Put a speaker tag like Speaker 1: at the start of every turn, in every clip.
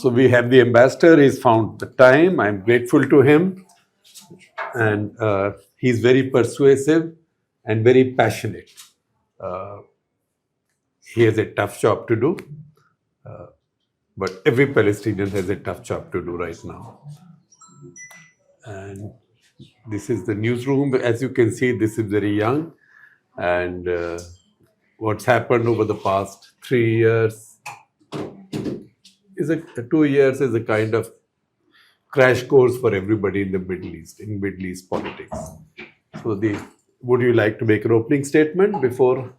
Speaker 1: So we have the ambassador. He's found the time. I'm grateful to him. And he's very persuasive and very passionate. He has a tough job to do. But every Palestinian has a tough job to do right now. And this is the newsroom. As you can see, this is very young. And what's happened over the past 3 years is 2 years is a kind of crash course for everybody in the Middle East, in Middle East politics. So would you like to make an opening statement before?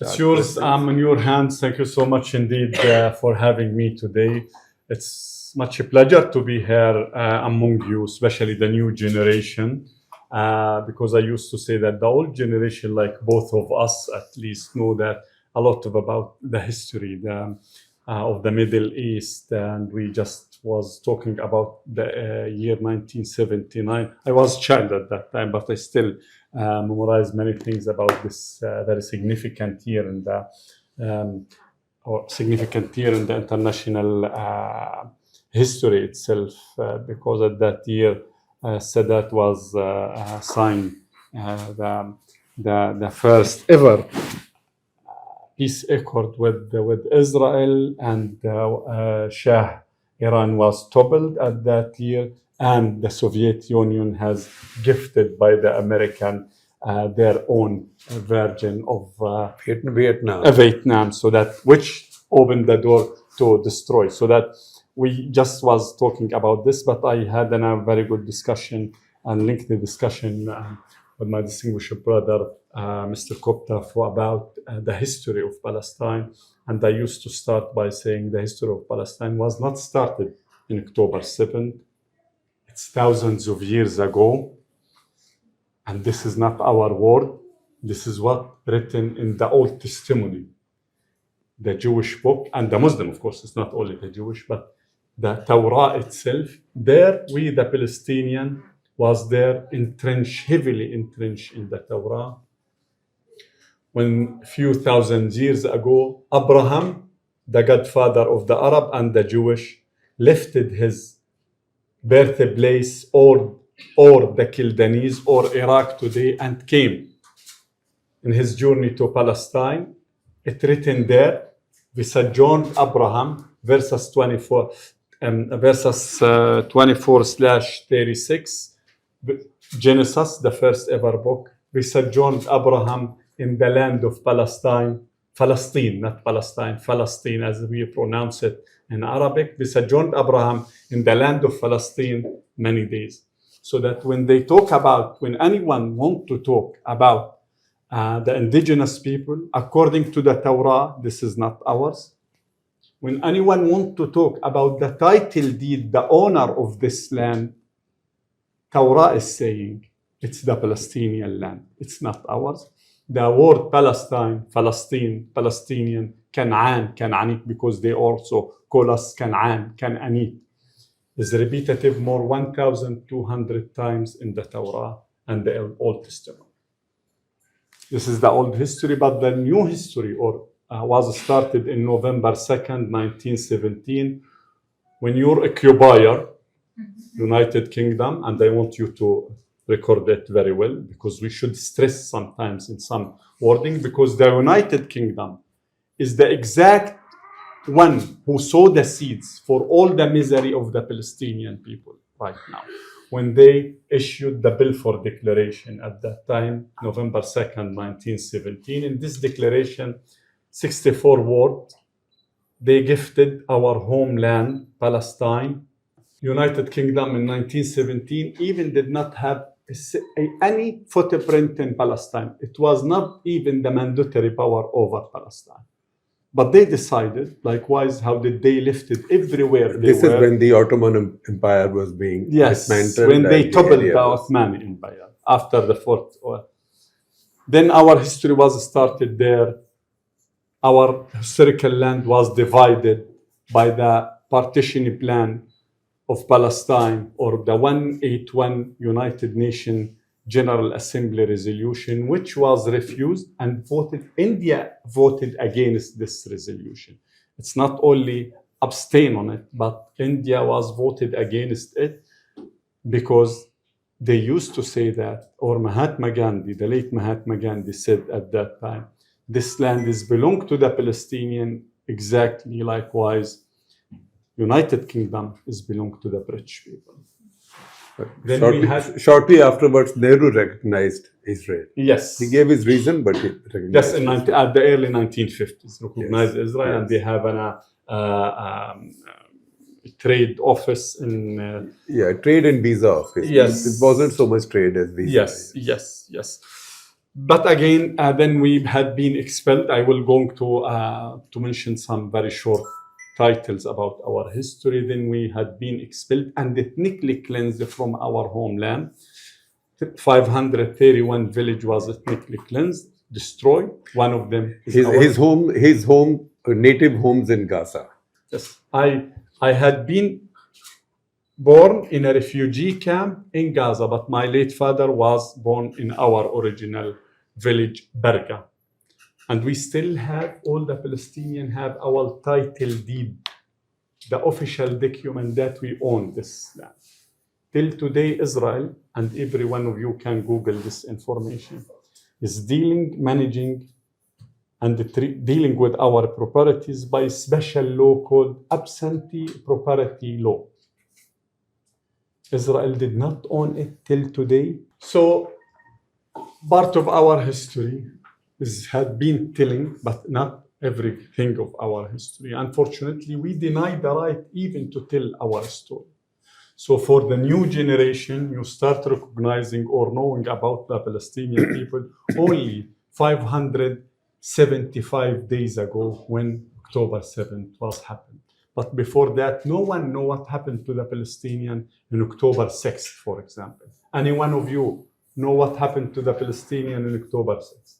Speaker 2: It's yours. I'm in your hands. Thank you so much indeed for having me today. It's much a pleasure to be here among you, especially the new generation, because I used to say that the old generation, like both of us at least, know that a lot about the history of the Middle East, and we just was talking about the year 1979. I was a child at that time, but I still memorized many things about this very significant year in the international history itself, because at that year Sadat was signed the first ever peace accord with Israel, and Shah Iran was toppled at that year, and the Soviet Union has gifted by the American their own version of Vietnam, so that which opened the door to destroy. So that we just was talking about this, but I had a very good discussion and lengthy discussion with my distinguished brother, Mr. Kopta, about the history of Palestine. And I used to start by saying the history of Palestine was not started in October 7th. It's thousands of years ago. And this is not our word. This is what written in the Old Testimony, the Jewish book, and the Muslim, of course. It's not only the Jewish, but the Torah itself. There, we, the Palestinian, was there heavily entrenched in the Torah. When a few thousand years ago, Abraham, the godfather of the Arab and the Jewish, lifted his birthplace or the Chaldeans or Iraq today and came in his journey to Palestine. It written there, we sojourned Abraham, verses 24/36, Genesis, the first ever book. We sojourned Abraham in the land of Palestine, not Palestine, Palestine as we pronounce it in Arabic. We sojourned Abraham in the land of Palestine many days. So that when anyone wants to talk about the indigenous people, according to the Torah, this is not ours. When anyone wants to talk about the title deed, the owner of this land, Torah is saying it's the Palestinian land. It's not ours. The word Palestine, Palestinian, Canaan, because they also call us Canaanite, is repetitive more 1,200 times in the Torah and the Old Testament. This is the old history, but the new history was started in November 2nd, 1917, when your occupier, United Kingdom, and I want you to record it very well, because we should stress sometimes in some wording, because the United Kingdom is the exact one who sowed the seeds for all the misery of the Palestinian people right now. When they issued the Balfour Declaration at that time, November 2nd, 1917, in this declaration, 64 words, they gifted our homeland, Palestine. United Kingdom in 1917 even did not have any footprint in Palestine. It was not even the mandatory power over Palestine. But they decided, likewise, how did they lift it everywhere
Speaker 1: This is when the Ottoman Empire was being dismantled.
Speaker 2: When they toppled the Ottoman Empire after the fourth. Then our history was started there. Our historical land was divided by the partition plan of Palestine, or the 181 United Nations General Assembly resolution, which was refused and voted. India voted against this resolution. It's not only abstain on it, but India was voted against it because they used to say that, or Mahatma Gandhi, the late Mahatma Gandhi said at that time, this land is belong to the Palestinian exactly likewise United Kingdom is belong to the British people.
Speaker 1: Shortly afterwards, Nehru recognized Israel.
Speaker 2: Yes.
Speaker 1: He gave his reason, but he recognized
Speaker 2: Yes, at the early 1950s, recognized
Speaker 1: Yes.
Speaker 2: Israel, and they have a trade office in...
Speaker 1: trade and visa office.
Speaker 2: Yes.
Speaker 1: It wasn't so much trade as visa.
Speaker 2: Yes. But again, then we had been expelled. I will go to mention some very short titles about our history. Then we had been expelled and ethnically cleansed from our homeland. 531 village was ethnically cleansed, destroyed. One of them is
Speaker 1: his native homes in Gaza.
Speaker 2: Yes, I had been born in a refugee camp in Gaza, but my late father was born in our original village, Berga. And we still have, all the Palestinians have our title deed, the official document that we own this land. Till today, Israel, and every one of you can Google this information, is managing and dealing with our properties by special law called absentee property law. Israel did not own it till today. So part of our history had been telling, but not everything of our history. Unfortunately, we deny the right even to tell our story. So for the new generation, you start recognizing or knowing about the Palestinian people only 575 days ago when October 7th was happened. But before that, no one knew what happened to the Palestinian in October 6th, for example. Any one of you know what happened to the Palestinian in October 6th?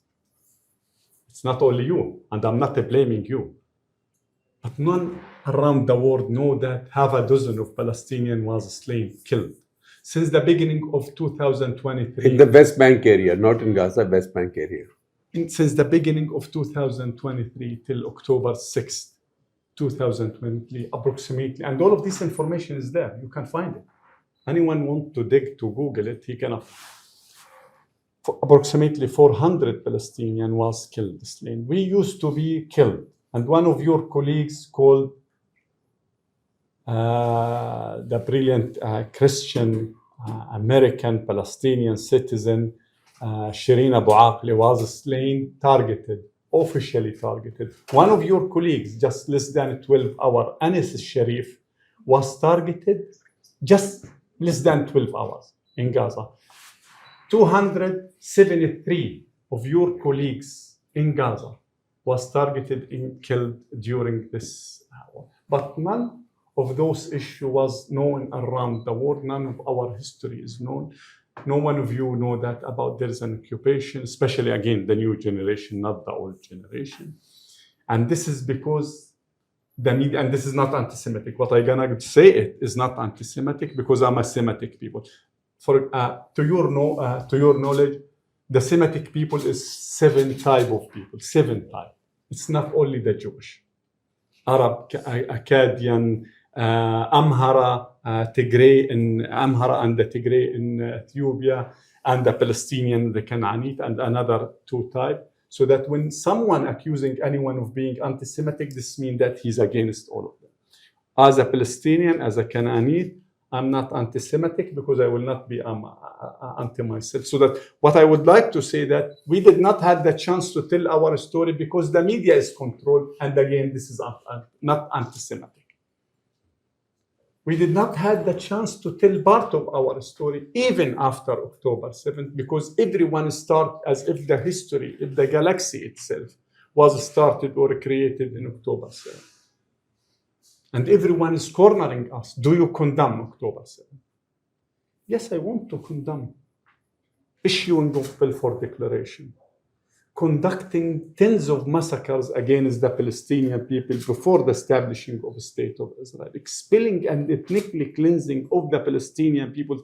Speaker 2: It's not only you, and I'm not blaming you. But none around the world know that half a dozen of Palestinians was slain, killed. Since the beginning of 2023.
Speaker 1: In the West Bank area, not in Gaza, West Bank area.
Speaker 2: Since the beginning of 2023 till October 6th, 2023, approximately. And all of this information is there. You can find it. Anyone want to dig to Google it, he can. Approximately 400 Palestinians was killed, slain. We used to be killed. And one of your colleagues called the brilliant Christian American Palestinian citizen Shireen Abu Aqli was slain, officially targeted. One of your colleagues, just less than 12 hours, Anis Sharif, was targeted just less than 12 hours in Gaza. 273 of your colleagues in Gaza was targeted and killed during this hour. But none of those issues was known around the world. None of our history is known. No one of you know that about there is an occupation, especially again, the new generation, not the old generation. And this is because the media, and this is not anti-Semitic. What I'm gonna say it is not anti-Semitic because I'm a Semitic people. To your knowledge, the Semitic people is 7 types of people, 7 types. It's not only the Jewish. Arab, Akkadian, Amhara, Tigray in Amhara and the Tigray in Ethiopia, and the Palestinian, the Canaanite, and another 2 types. So that when someone accusing anyone of being anti-Semitic, this means that he's against all of them. As a Palestinian, as a Canaanite, I'm not anti-Semitic because I will not be anti myself. So that what I would like to say that we did not have the chance to tell our story because the media is controlled. And again, this is not anti-Semitic. We did not have the chance to tell part of our story even after October 7th because everyone started as if the history, if the galaxy itself was started or created in October 7th. And everyone is cornering us. Do you condemn October 7th? Yes, I want to condemn. Issuing of Balfour Declaration. Conducting tens of massacres against the Palestinian people before the establishing of a state of Israel. Expelling and ethnically cleansing of the Palestinian people.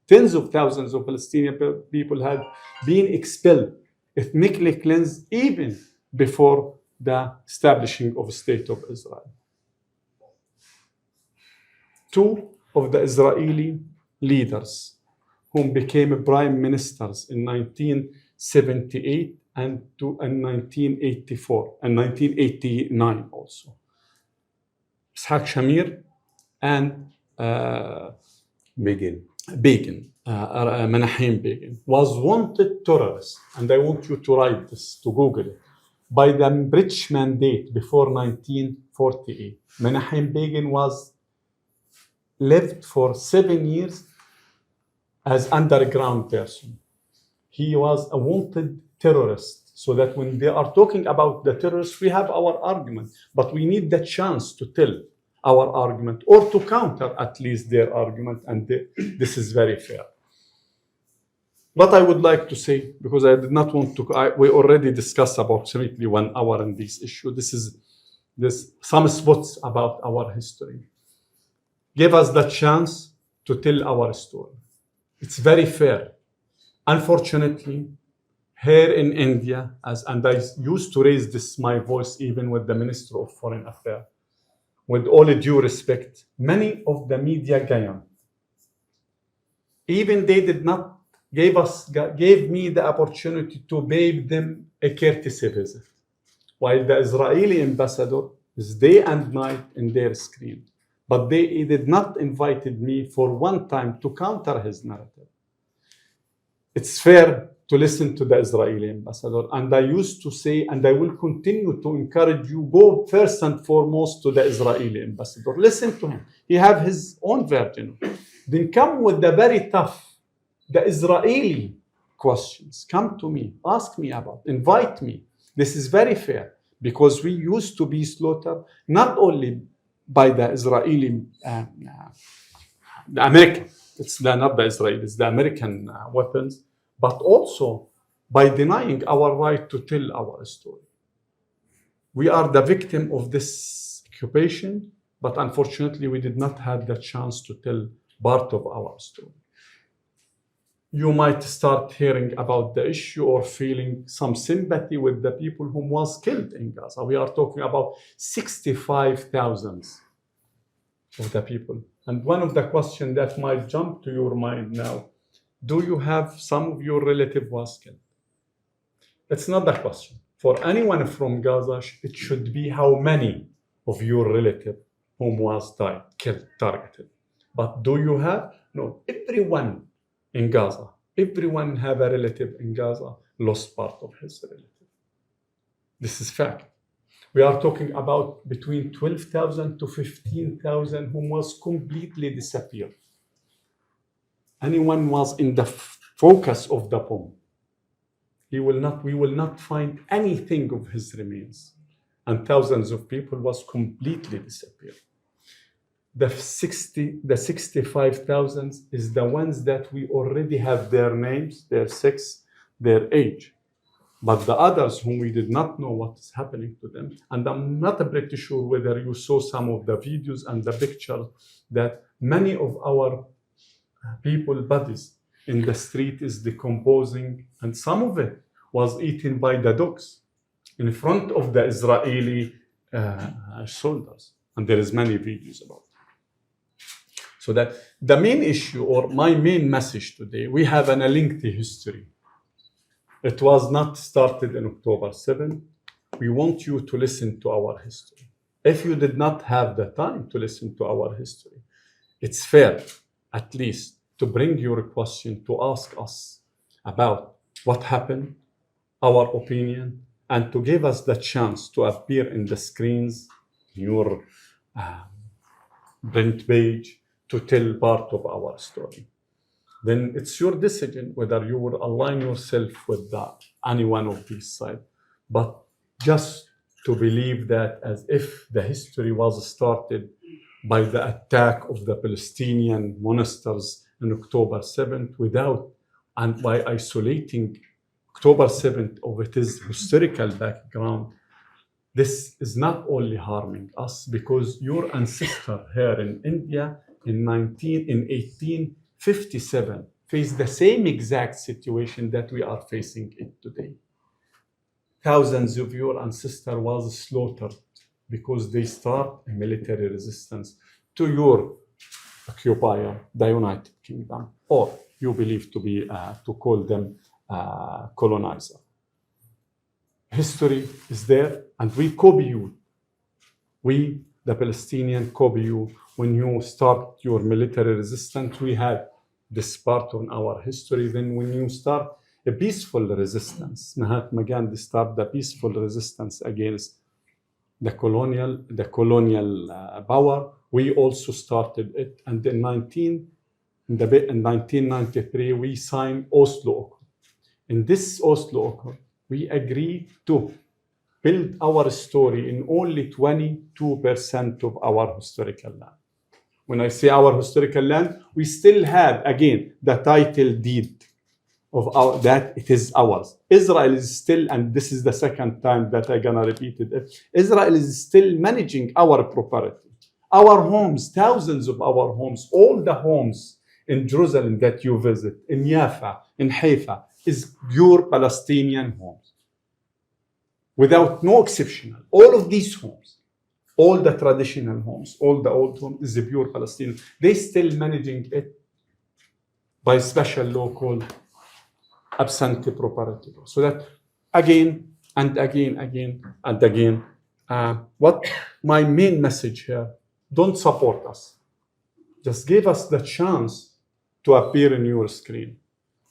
Speaker 2: Tens of thousands of Palestinian people had been expelled, ethnically cleansed even before the establishing of a state of Israel. two of the Israeli leaders whom became prime ministers in 1978 and 1984 and 1989 also. Ishaq Shamir and
Speaker 1: Begin.
Speaker 2: Begin, Menachem Begin, was wanted terrorist, and I want you to write this, to Google it, by the British mandate before 1948. Menachem Begin lived for 7 years as underground person. He was a wanted terrorist, so that when they are talking about the terrorists, we have our argument, but we need the chance to tell our argument or to counter at least their argument, and this is very fair. What I would like to say, because I did not want to, we already discussed approximately 1 hour on this issue. There's some spots about our history. Give us the chance to tell our story. It's very fair. Unfortunately, here in India, and I used to raise this my voice even with the Minister of Foreign Affairs, with all due respect, many of the media giants, even they did not gave me the opportunity to pay them a courtesy visit, while the Israeli ambassador is day and night in their screen. But they did not invited me for one time to counter his narrative. It's fair to listen to the Israeli ambassador, and I used to say, and I will continue to encourage you, go first and foremost to the Israeli ambassador. Listen to him. He have his own version. Then come with the very tough, the Israeli questions. Come to me, ask me about, invite me. This is very fair, because we used to be slaughtered not only by the Israeli, the American, not the Israelis, the American weapons, but also by denying our right to tell our story. We are the victim of this occupation, but unfortunately we did not have the chance to tell part of our story. You might start hearing about the issue or feeling some sympathy with the people who was killed in Gaza. We are talking about 65,000 of the people. And one of the questions that might jump to your mind now, do you have some of your relative was killed? It's not the question. For anyone from Gaza, it should be how many of your relative whom was died, killed, targeted. But do you have? No, everyone in Gaza, everyone have a relative in Gaza lost part of his relative. This is fact. We are talking about between 12,000 to 15,000 whom was completely disappeared. Anyone was in the focus of the bomb. We will not find anything of his remains. And thousands of people was completely disappeared. The 65,000 is the ones that we already have their names, their sex, their age. But the others whom we did not know what is happening to them, and I'm not pretty sure whether you saw some of the videos and the pictures that many of our people bodies in the street is decomposing, and some of it was eaten by the dogs in front of the Israeli soldiers. And there is many videos about it. So that the main issue, or my main message today, we have a lengthy history. It was not started in October 7. We want you to listen to our history. If you did not have the time to listen to our history, it's fair, at least, to bring your question, to ask us about what happened, our opinion, and to give us the chance to appear in the screens, your print page, to tell part of our story. Then it's your decision whether you will align yourself with any one of these sides. But just to believe that as if the history was started by the attack of the Palestinian monsters on October 7th and by isolating October 7th of its historical background, this is not only harming us, because your ancestor here in India in 1857 faced the same exact situation that we are facing it today. Thousands of your ancestors was slaughtered because they start a military resistance to your occupier, the United Kingdom, or you believe to be to call them colonizer. History is there, and we copy you. We, the Palestinian, copy you. When you start your military resistance, we have this part on our history. Then when you start a peaceful resistance, Mahatma Gandhi started the peaceful resistance against the colonial power. We also started it, and in 1993 we signed Oslo Accord. In this Oslo Accord, we agreed to build our story in only 22% of our historical land. When I say our historical land, we still have, again, the title deed of our, that it is ours. Israel is still, and this is the second time that I'm gonna repeat it, Israel is still managing our property. Our homes, thousands of our homes, all the homes in Jerusalem that you visit, in Yafa, in Haifa, is pure Palestinian homes. Without no exception, all of these homes, all the traditional homes, all the old homes is a pure Palestinian. They still managing it by special law called absentee property law. So that again and again, what my main message here, don't support us. Just give us the chance to appear in your screen,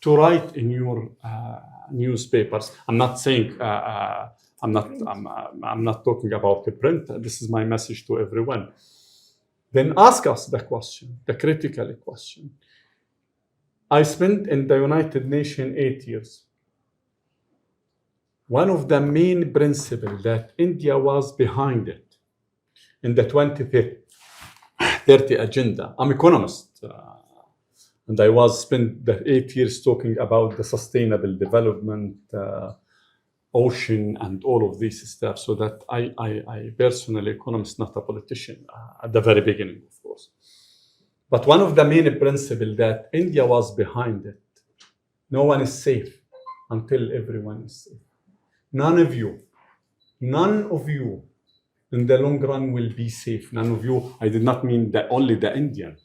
Speaker 2: to write in your newspapers. I'm not saying, I'm not talking about the print. This is my message to everyone. Then ask us the question, the critical question. I spent in the United Nations 8 years. One of the main principles that India was behind it in the 2030 agenda. I'm an economist, and I was spent the 8 years talking about the sustainable development, ocean, and all of these stuff. So that I personally, economist, not a politician, at the very beginning, of course. But one of the main principles that India was behind it, no one is safe until everyone is safe. None of you in the long run will be safe. None of you, I did not mean that only the Indian,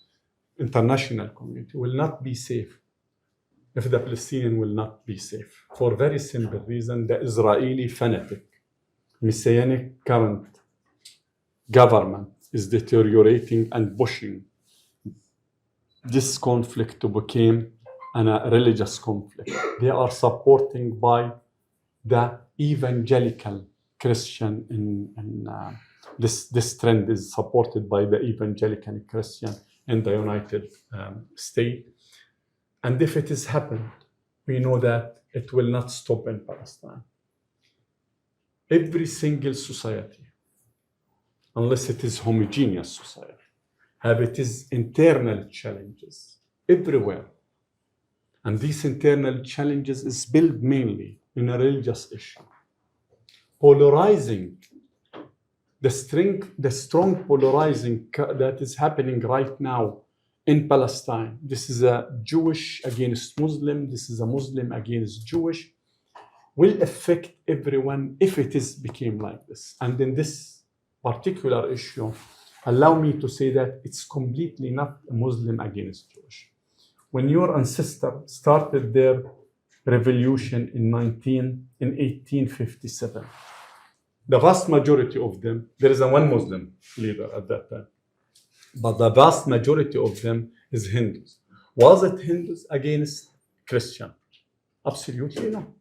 Speaker 2: international community will not be safe if the Palestinian will not be safe. For a very simple reason, the Israeli fanatic, messianic current government is deteriorating and pushing this conflict to become a religious conflict. They are supporting by the evangelical Christian this trend is supported by the evangelical Christian in the United States. And if it has happened, we know that it will not stop in Palestine. Every single society, unless it is homogeneous society, have its internal challenges everywhere. And these internal challenges is built mainly in a religious issue. Polarizing, the strong polarizing that is happening right now in Palestine. This is a Jewish against Muslim, this is a Muslim against Jewish, will affect everyone if it became like this. And in this particular issue, allow me to say that it's completely not a Muslim against Jewish. When your ancestor started their revolution in 1857, the vast majority of them, there is a one Muslim leader at that time, but the vast majority of them is Hindus. Was it Hindus against Christian? Absolutely no.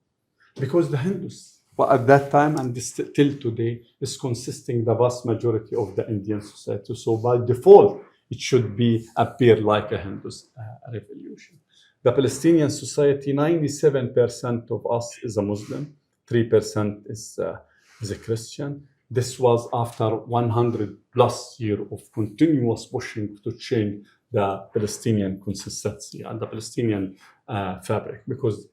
Speaker 2: Because the Hindus, at that time and till today, is consisting the vast majority of the Indian society. So by default, it should appear like a Hindu's revolution. The Palestinian society, 97% of us is a Muslim, 3% is a Christian. This was after 100 plus years of continuous pushing to change the Palestinian consistency and the Palestinian fabric, because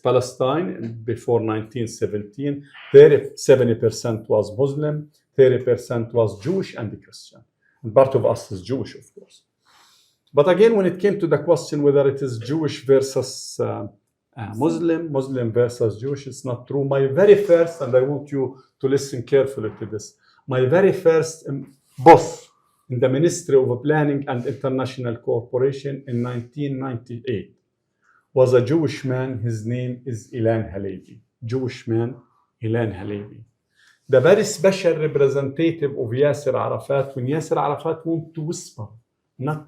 Speaker 2: Palestine before 1917, 70% was Muslim, 30% was Jewish and Christian. And part of us is Jewish, of course. But again, when it came to the question whether it is Jewish versus Muslim versus Jewish, it's not true. My very first, and I want you to listen carefully to this, my very first boss in the Ministry of Planning and International Cooperation in 1998 was a Jewish man. His name is Ilan Halevi. Jewish man, Ilan Halevi. The very special representative of Yasser Arafat, when Yasser Arafat wanted to whisper, not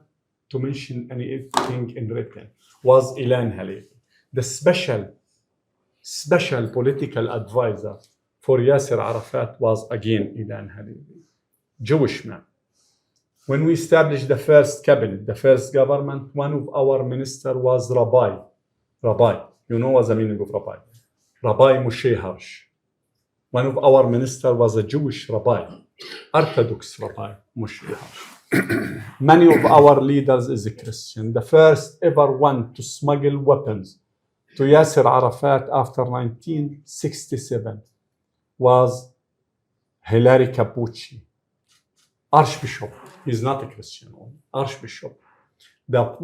Speaker 2: to mention anything in written, was Ilan Halevi. The special political advisor for Yasser Arafat was again Ilan Halevi. Jewish man. When we established the first cabinet, the first government, one of our ministers was Rabbi. Rabbi, you know what's the meaning of Rabbi? Rabbi Moshe Harsh. One of our ministers was a Jewish rabbi, Orthodox Rabbi Moshe Harsh. Many of our leaders is a Christian. The first ever one to smuggle weapons to Yasser Arafat after 1967 was Hilary Capucci, Archbishop. He's not a Christian, Archbishop. The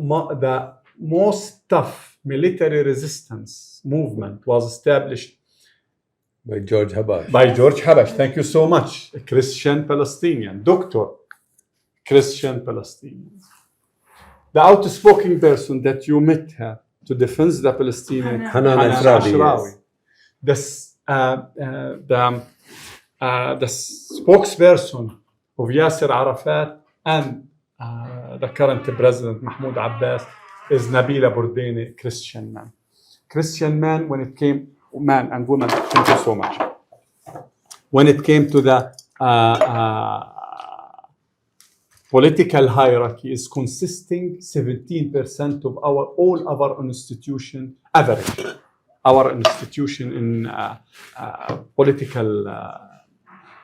Speaker 2: most tough military resistance movement was established
Speaker 1: by George Habash.
Speaker 2: By George Habash, thank you so much. A Christian Palestinian, doctor, Christian Palestinian. The outspoken person that you met her to defend the Palestinian,
Speaker 1: Hanan Ashrawi.
Speaker 2: Yes. The spokesperson of Yasser Arafat and the current president Mahmoud Abbas is Nabila Bourdaini, Christian man. Christian man when it came, man and woman, thank you so much. When it came to the political hierarchy is consisting 17% of all our institution average. Our institution in political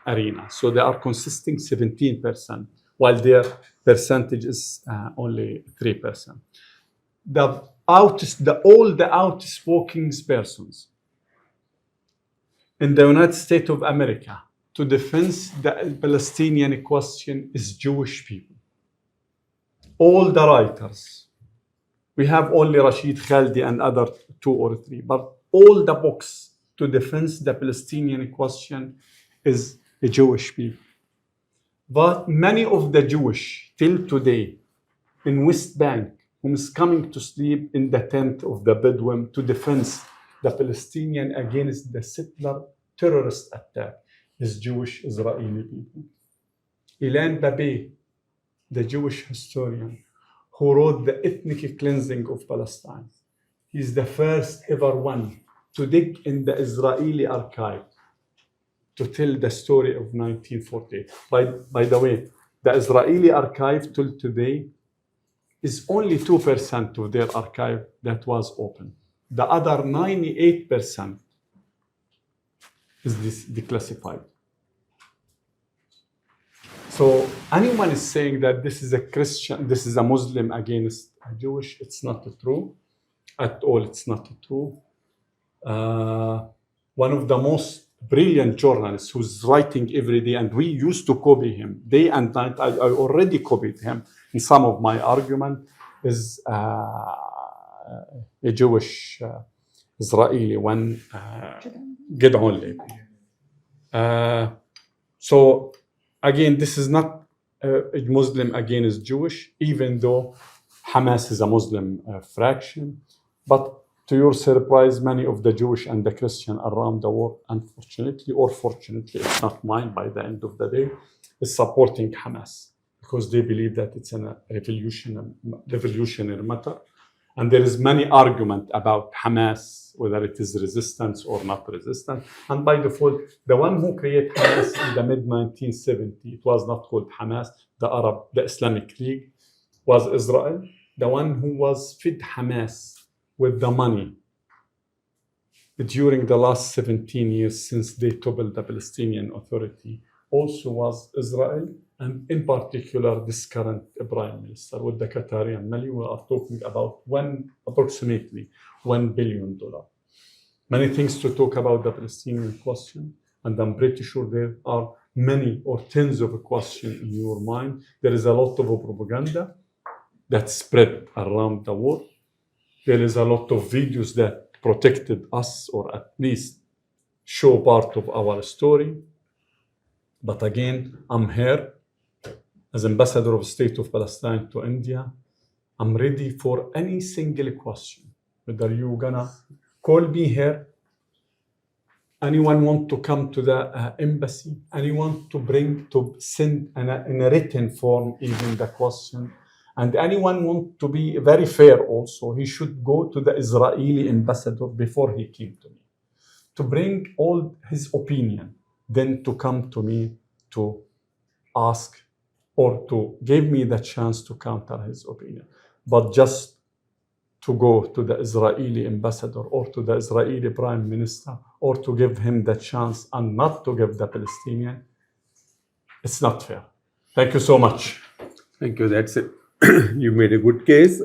Speaker 2: arena. So they are consisting 17%, while their percentage is only 3%. All the outspoken persons in the United States of America to defend the Palestinian question is Jewish people. All the writers, we have only Rashid Khaldi and other 2 or 3, but all the books to defend the Palestinian question is the Jewish people. But many of the Jewish till today in West Bank who is coming to sleep in the tent of the Bedouin to defend the Palestinian against the settler terrorist attack is Jewish Israeli people. Ilan Babe, the Jewish historian who wrote the ethnic cleansing of Palestine, he's the first ever one to dig in the Israeli archive to tell the story of 1948. By the way, the Israeli archive till today is only 2% of their archive that was open. The other 98% is declassified. So anyone is saying that this is a Christian, this is a Muslim against a Jewish, it's not true. At all, it's not true. One of the most brilliant journalists who's writing every day, and we used to copy him day and night. I already copied him in some of my argument, is a Jewish Israeli one, Gideon Levy. So again, this is not a Muslim against Jewish, even though Hamas is a Muslim fraction. But to your surprise, many of the Jewish and the Christian around the world, unfortunately or fortunately, it's not mine by the end of the day, is supporting Hamas because they believe that it's a revolutionary matter. And there is many argument about Hamas, whether it is resistance or not resistant. And by default, the one who created Hamas in the mid-1970s, it was not called Hamas, the Islamic League, was Israel. The one who was fed Hamas with the money during the last 17 years since they toppled the Palestinian Authority also was Israel, and in particular this current Prime Minister with the Qatari money. We are talking about approximately $1 billion. Many things to talk about the Palestinian question, and I'm pretty sure there are many or tens of questions in your mind. There is a lot of propaganda that spread around the world. There is a lot of videos that protected us, or at least show part of our story. But again, I'm here as Ambassador of State of Palestine to India, I'm ready for any single question. Whether you're gonna call me here, anyone want to come to the embassy, anyone to send in a written form even the question, and anyone want to be very fair also, he should go to the Israeli ambassador before he came to me, to bring all his opinion, then to come to me to ask or to give me the chance to counter his opinion. But just to go to the Israeli ambassador or to the Israeli prime minister or to give him the chance and not to give the Palestinian, it's not fair. Thank you so much.
Speaker 1: Thank you. That's it. You made a good case.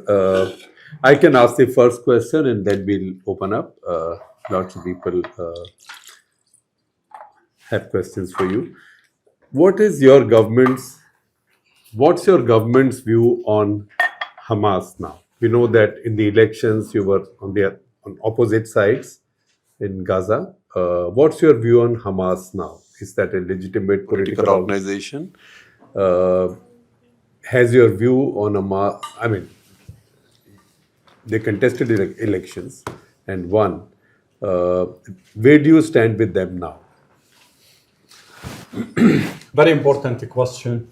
Speaker 1: I can ask the first question and then we'll open up. Lots of people have questions for you. What's your government's view on Hamas now? We know that in the elections you were on opposite sides in Gaza. What's your view on Hamas now? Is that a legitimate political organization? Has your view on Hamas? I mean, they contested elections and won. Where do you stand with them now?
Speaker 2: Very important question.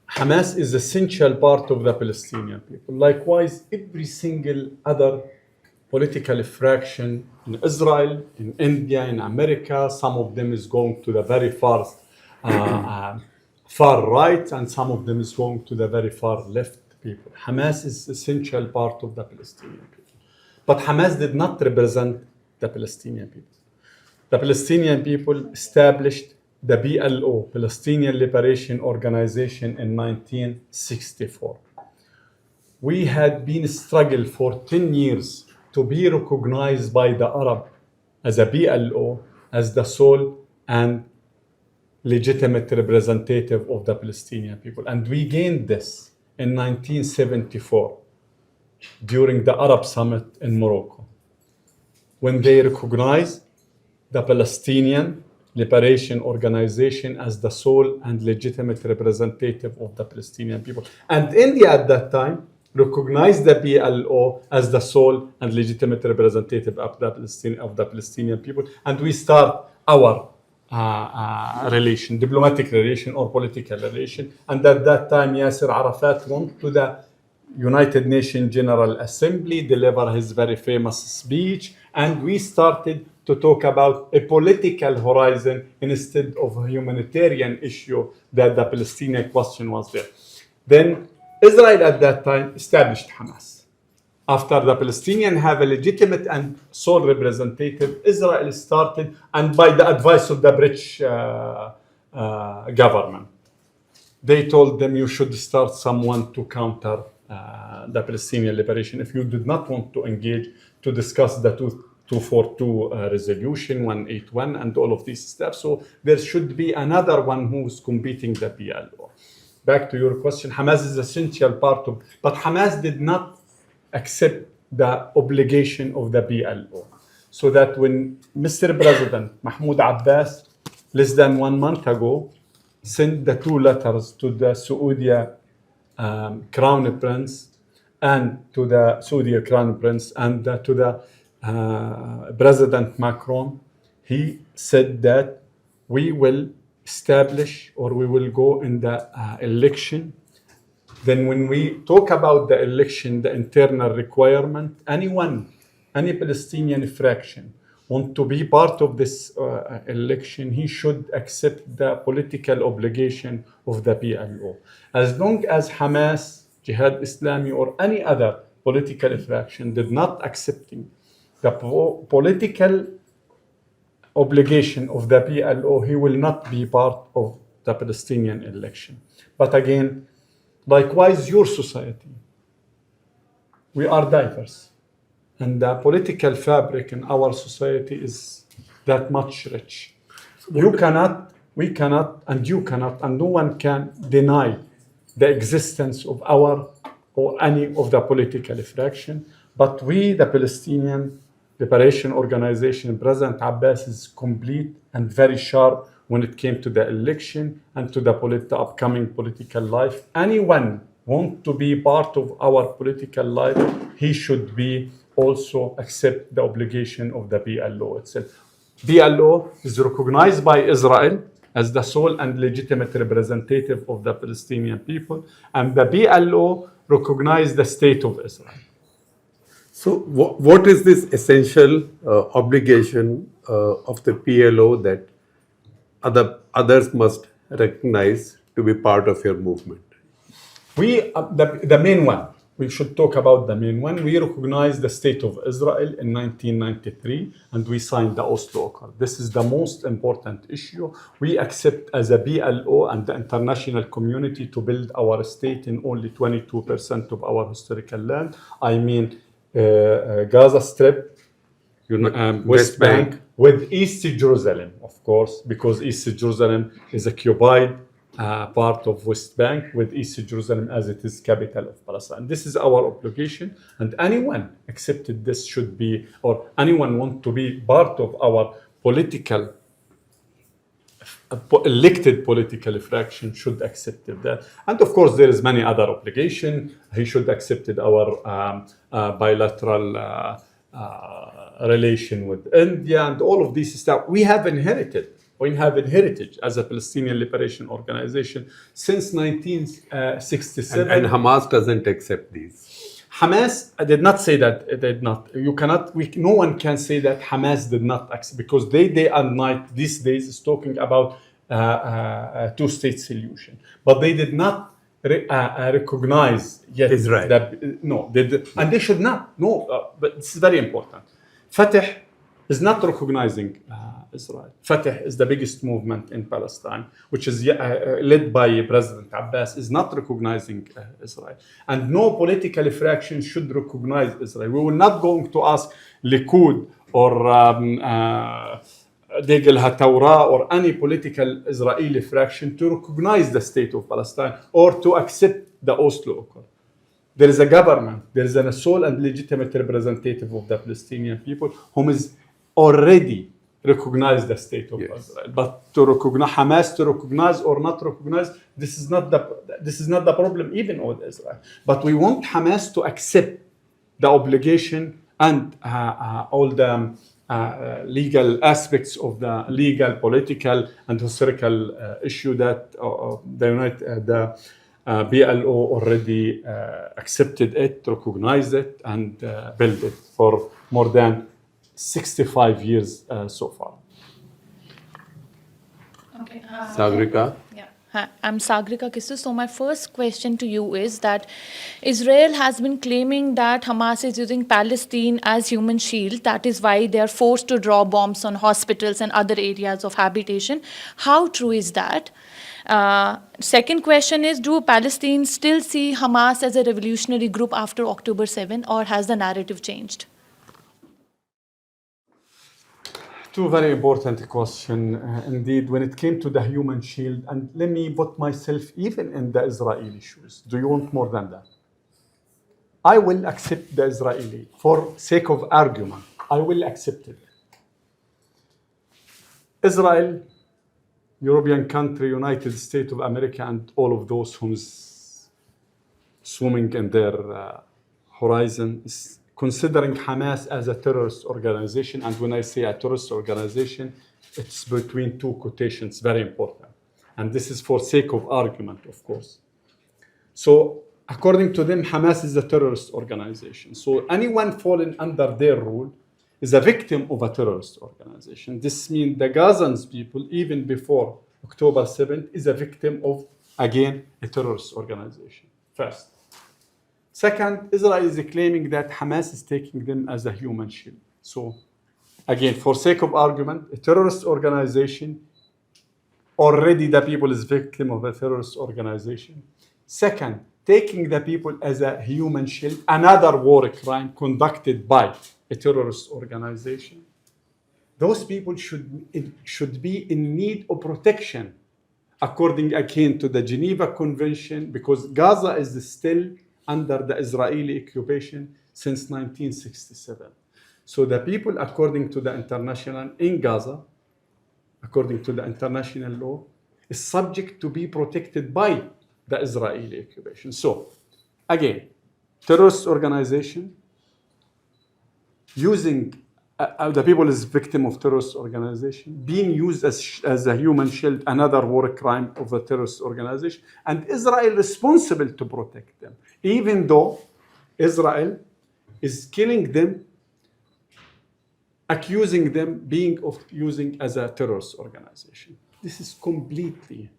Speaker 2: Hamas is an essential part of the Palestinian people. Likewise, every single other political fraction in Israel, in India, in America, some of them is going to the very far right, and some of them is going to the very far left people. Hamas is an essential part of the Palestinian people. But Hamas did not represent the Palestinian people. The Palestinian people established the PLO, Palestinian Liberation Organization, in 1964. We had been struggling for 10 years to be recognized by the Arab as a PLO, as the sole and legitimate representative of the Palestinian people. And we gained this in 1974 during the Arab Summit in Morocco, when they recognized the Palestinian Liberation Organization as the sole and legitimate representative of the Palestinian people. And India at that time recognized the PLO as the sole and legitimate representative of the Palestinian people. And we start our diplomatic relation or political relation. And at that time, Yasser Arafat went to the United Nations General Assembly, deliver his very famous speech, and we started to talk about a political horizon instead of a humanitarian issue that the Palestinian question was there. Then Israel at that time established Hamas. After the Palestinians have a legitimate and sole representative, Israel started, and by the advice of the British government, they told them you should start someone to counter the Palestinian liberation. If you did not want to engage to discuss the 242 resolution, 181, and all of these steps, so there should be another one who's competing the PLO. Back to your question, Hamas is an essential part of, but Hamas did not accept the obligation of the PLO. So that when Mr. President Mahmoud Abbas, less than 1 month ago, sent the 2 letters to the Saudi Crown Prince and to the Saudi Crown Prince and to the President Macron, he said that we will establish or we will go in the election. Then when we talk about the election, the internal requirement, any Palestinian fraction want to be part of this election, he should accept the political obligation of the PLO. As long as Hamas, Jihad Islami, or any other political fraction did not accepting the political obligation of the PLO, he will not be part of the Palestinian election. But again, likewise, your society, we are diverse. And the political fabric in our society is that much rich. We cannot, and you cannot, and no one can deny the existence of our or any of the political fraction. But we, the Palestinian Liberation Organization, President Abbas is complete and very sharp when it came to the election and to the upcoming political life. Anyone want to be part of our political life, he should be also accept the obligation of the PLO itself. PLO is recognized by Israel as the sole and legitimate representative of the Palestinian people, and the PLO recognized the state of Israel.
Speaker 1: So, what is this essential obligation of the PLO that others must recognize to be part of your movement?
Speaker 2: The main one, we should talk about the main one. We recognize the state of Israel in 1993, and we signed the Oslo Accord. This is the most important issue. We accept as a PLO and the international community to build our state in only 22% of our historical land. I mean, Gaza Strip, West Bank, with East Jerusalem, of course, because East Jerusalem is occupied part of West Bank, with East Jerusalem as it is capital of Palestine. This is our obligation, and anyone accepted this should be, or anyone want to be part of our political, elected political fraction should accept that. And of course, there is many other obligation. He should accept our bilateral relation with India and all of these stuff. We have inherited as a Palestinian Liberation Organization since 1967.
Speaker 1: And Hamas doesn't accept these.
Speaker 2: Hamas did not say that. It did not. You cannot. No one can say that Hamas did not accept, because they day and night these days is talking about a two-state solution, but they did not recognize yet
Speaker 1: Israel.
Speaker 2: And they should not. No, but it's very important. Fatah is not recognizing Israel. Fatah is the biggest movement in Palestine, which is led by President Abbas, is not recognizing Israel. And no political fraction should recognize Israel. We will not going to ask Likud or Degel HaTorah or any political Israeli fraction to recognize the state of Palestine or to accept the Oslo Accord. There is a government, there is a sole and legitimate representative of the Palestinian people whom is already recognized the state of Israel. But to recognize Hamas, to recognize or not recognize, this is not the problem even with Israel. But we want Hamas to accept the obligation and all the legal aspects of the legal, political, and historical issue that the PLO already accepted it, recognized it, and built it for more than 65 years so far.
Speaker 3: Okay.
Speaker 1: Sagrika?
Speaker 3: Yeah. Hi, I'm Sagrika Kistu. So my first question to you is that Israel has been claiming that Hamas is using Palestine as human shield. That is why they are forced to draw bombs on hospitals and other areas of habitation. How true is that? Second question is, do Palestinians still see Hamas as a revolutionary group after October 7, or has the narrative changed?
Speaker 2: Two very important questions indeed. When it came to the human shield, and let me put myself even in the Israeli shoes. Do you want more than that? I will accept the Israeli for sake of argument. I will accept it. Israel, European country, United States of America, and all of those who's swimming in their horizon is considering Hamas as a terrorist organization. And when I say a terrorist organization, it's between two quotations, very important. And this is for sake of argument, of course. So according to them, Hamas is a terrorist organization. So anyone falling under their rule is a victim of a terrorist organization. This means the Gazans people, even before October 7th, is a victim of, again, a terrorist organization, first. Second, Israel is claiming that Hamas is taking them as a human shield. So, again, for sake of argument, a terrorist organization, already the people is victim of a terrorist organization. Second, taking the people as a human shield, another war crime conducted by a terrorist organization. Those people should be in need of protection, according again to the Geneva Convention, because Gaza is still under the Israeli occupation since 1967. So the people, according to the international in Gaza, according to the international law, is subject to be protected by the Israeli occupation. So, again, terrorist organization using the people is victim of terrorist organization, being used as a human shield, another war crime of a terrorist organization, and Israel responsible to protect them, even though Israel is killing them, accusing them being of using as a terrorist organization. This is completely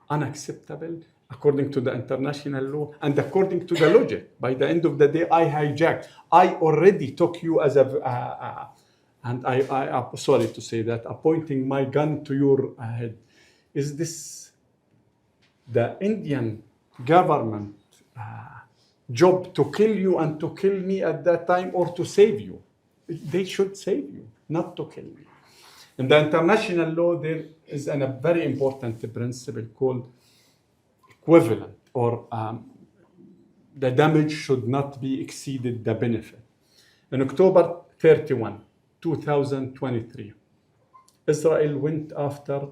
Speaker 2: unacceptable according to the international law and according to the logic. By the end of the day, I already took you as and I'm sorry to say that, pointing my gun to your head. Is this the Indian government job to kill you and to kill me at that time, or to save you? They should save you, not to kill me. In the international law, there is a very important principle called equivalent, or the damage should not be exceeded the benefit. In October 31, 2023, Israel went after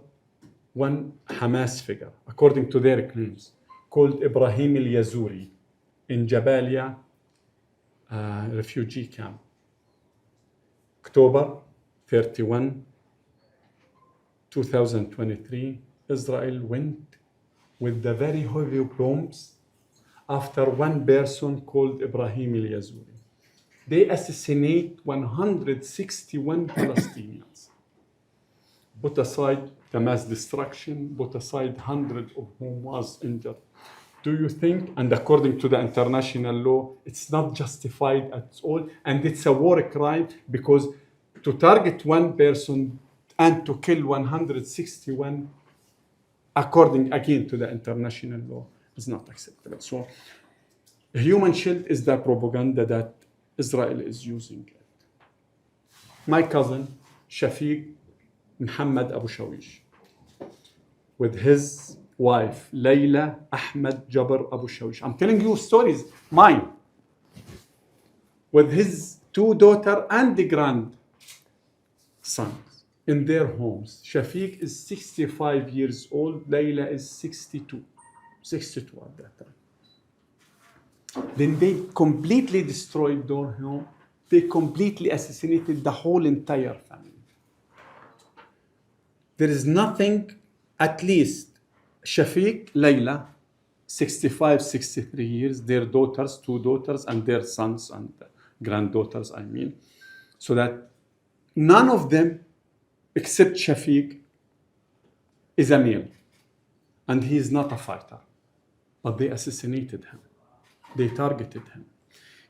Speaker 2: one Hamas figure, according to their claims, called Ibrahim al-Yazuri in Jabalia refugee camp. October 31, 2023, Israel went with the very heavy bombs after one person called Ibrahim al-Yazuri. They assassinate 161 Palestinians. Put aside the mass destruction, put aside hundreds of whom was injured. Do you think, and according to the international law, it's not justified at all, and it's a war crime, because to target one person and to kill 161, according again to the international law, is not acceptable. So, a human shield is the propaganda that Israel is using. My cousin, Shafiq Muhammad Abu Shawesh, with his wife, Layla Ahmed Jabr Abu Shawesh. I'm telling you stories, mine. With his two daughters and the grandsons in their homes. Shafiq is 65 years old, Layla is 62 at that time. Then they completely destroyed their home. They completely assassinated the whole entire family. There is nothing, at least Shafiq, Layla, 65, 63 years, their daughters, two daughters, and their sons and granddaughters, I mean. So that none of them, except Shafiq, is a male. And he is not a fighter. But they assassinated him. They targeted him.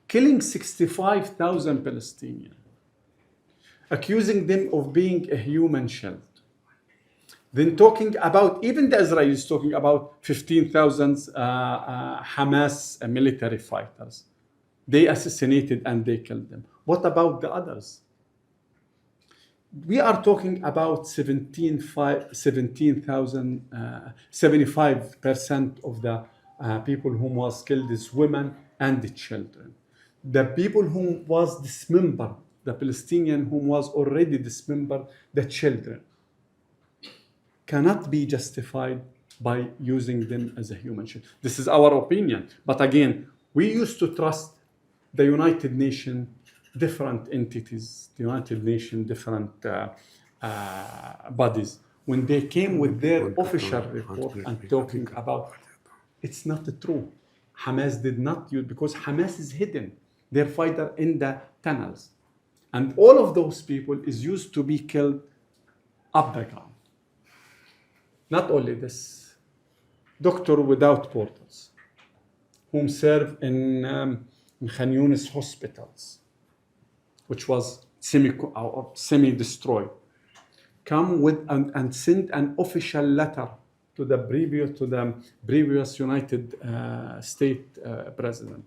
Speaker 2: Killing 65,000 Palestinians. Accusing them of being a human shield. Then talking about, even the Israelis talking about 15,000 Hamas military fighters. They assassinated and they killed them. What about the others? We are talking about 75% of the people who was killed is women and the children. The people who was dismembered, the Palestinian who was already dismembered, the children, cannot be justified by using them as a human shield. This is our opinion. But again, we used to trust the United Nations, different entities, the United Nations, different bodies. When they came with their official report and talking about, it's not true. Hamas did not use, because Hamas is hidden. They're fighter in the tunnels. And all of those people is used to be killed up the ground. Not only this, Doctor Without Borders, whom serve in Khan Yunis hospitals, which was semi-destroyed, come with and send an official letter to the previous United States president.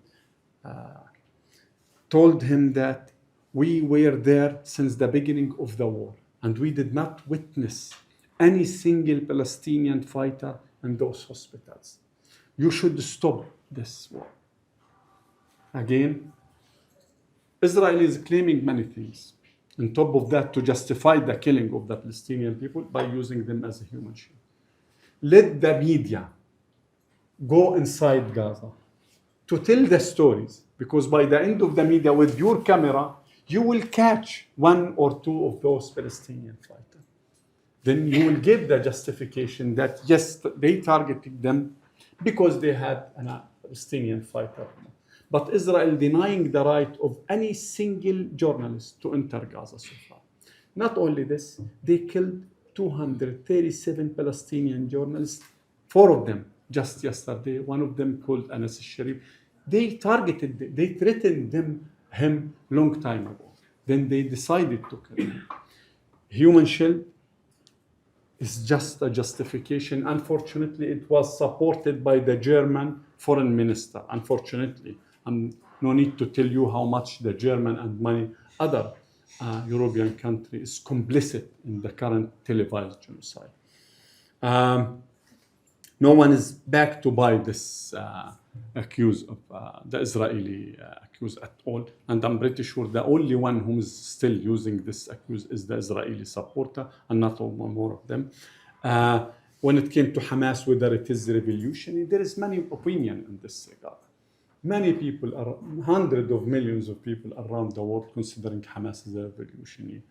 Speaker 2: Told him that we were there since the beginning of the war, and we did not witness any single Palestinian fighter in those hospitals. You should stop this war. Again, Israel is claiming many things. On top of that, to justify the killing of the Palestinian people by using them as a human shield. Let the media go inside Gaza to tell the stories, because by the end of the media, with your camera, you will catch one or two of those Palestinian fighters. Then you will give the justification that yes, they targeted them because they had a Palestinian fighter. But Israel denying the right of any single journalist to enter Gaza so far. Not only this, they killed 237 Palestinian journalists, 4 of them just yesterday, one of them called Anas al-Sharif. They targeted, they threatened him long time ago. Then they decided to kill him. Human shield is just a justification. Unfortunately, it was supported by the German foreign minister. Unfortunately, no need to tell you how much the German and many other European countries is complicit in the current televised genocide. No one is back to buy this accuse of the Israeli accuse at all. And I'm pretty sure the only one who is still using this accuse is the Israeli supporter, and not one more of them. When it came to Hamas, whether it is revolutionary, there is many opinion in this regard. Many people, hundreds of millions of people around the world considering Hamas as a revolutionary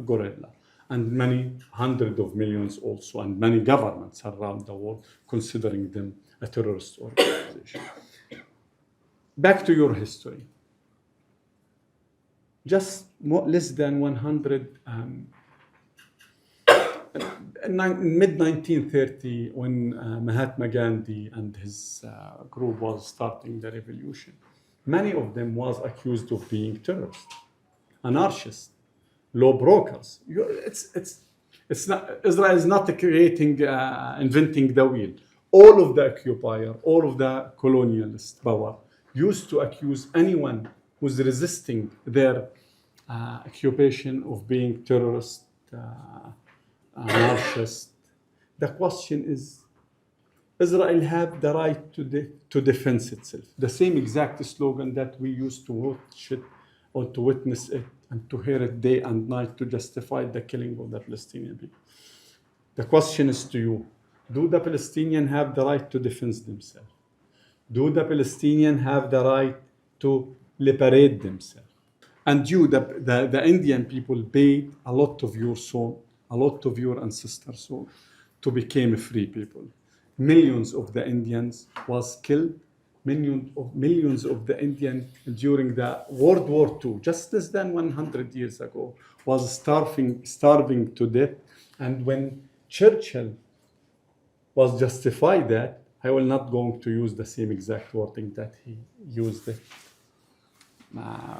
Speaker 2: guerrilla. And many hundreds of millions also, and many governments around the world considering them a terrorist organization. Back to your history. Just less than 100, mid-1930, when Mahatma Gandhi and his group was starting the revolution, many of them was accused of being terrorists, anarchists, law brokers. It's not, Israel is not creating, inventing the wheel. All of the occupier, all of the colonialist power used to accuse anyone who's resisting their occupation of being terrorist, anarchist. The question is, Israel have the right to defend itself. The same exact slogan that we used to watch it or to witness it and to hear it day and night to justify the killing of the Palestinian people. The question is to you, do the Palestinians have the right to defend themselves? Do the Palestinians have the right to liberate themselves? And you, the Indian people, paid a lot of your soul, a lot of your ancestors' soul to become free people. Millions of the Indians was killed. Millions of the Indians during the World War II, just less than 100 years ago, was starving to death. And when Churchill was justified that, I will not going to use the same exact wording that he used it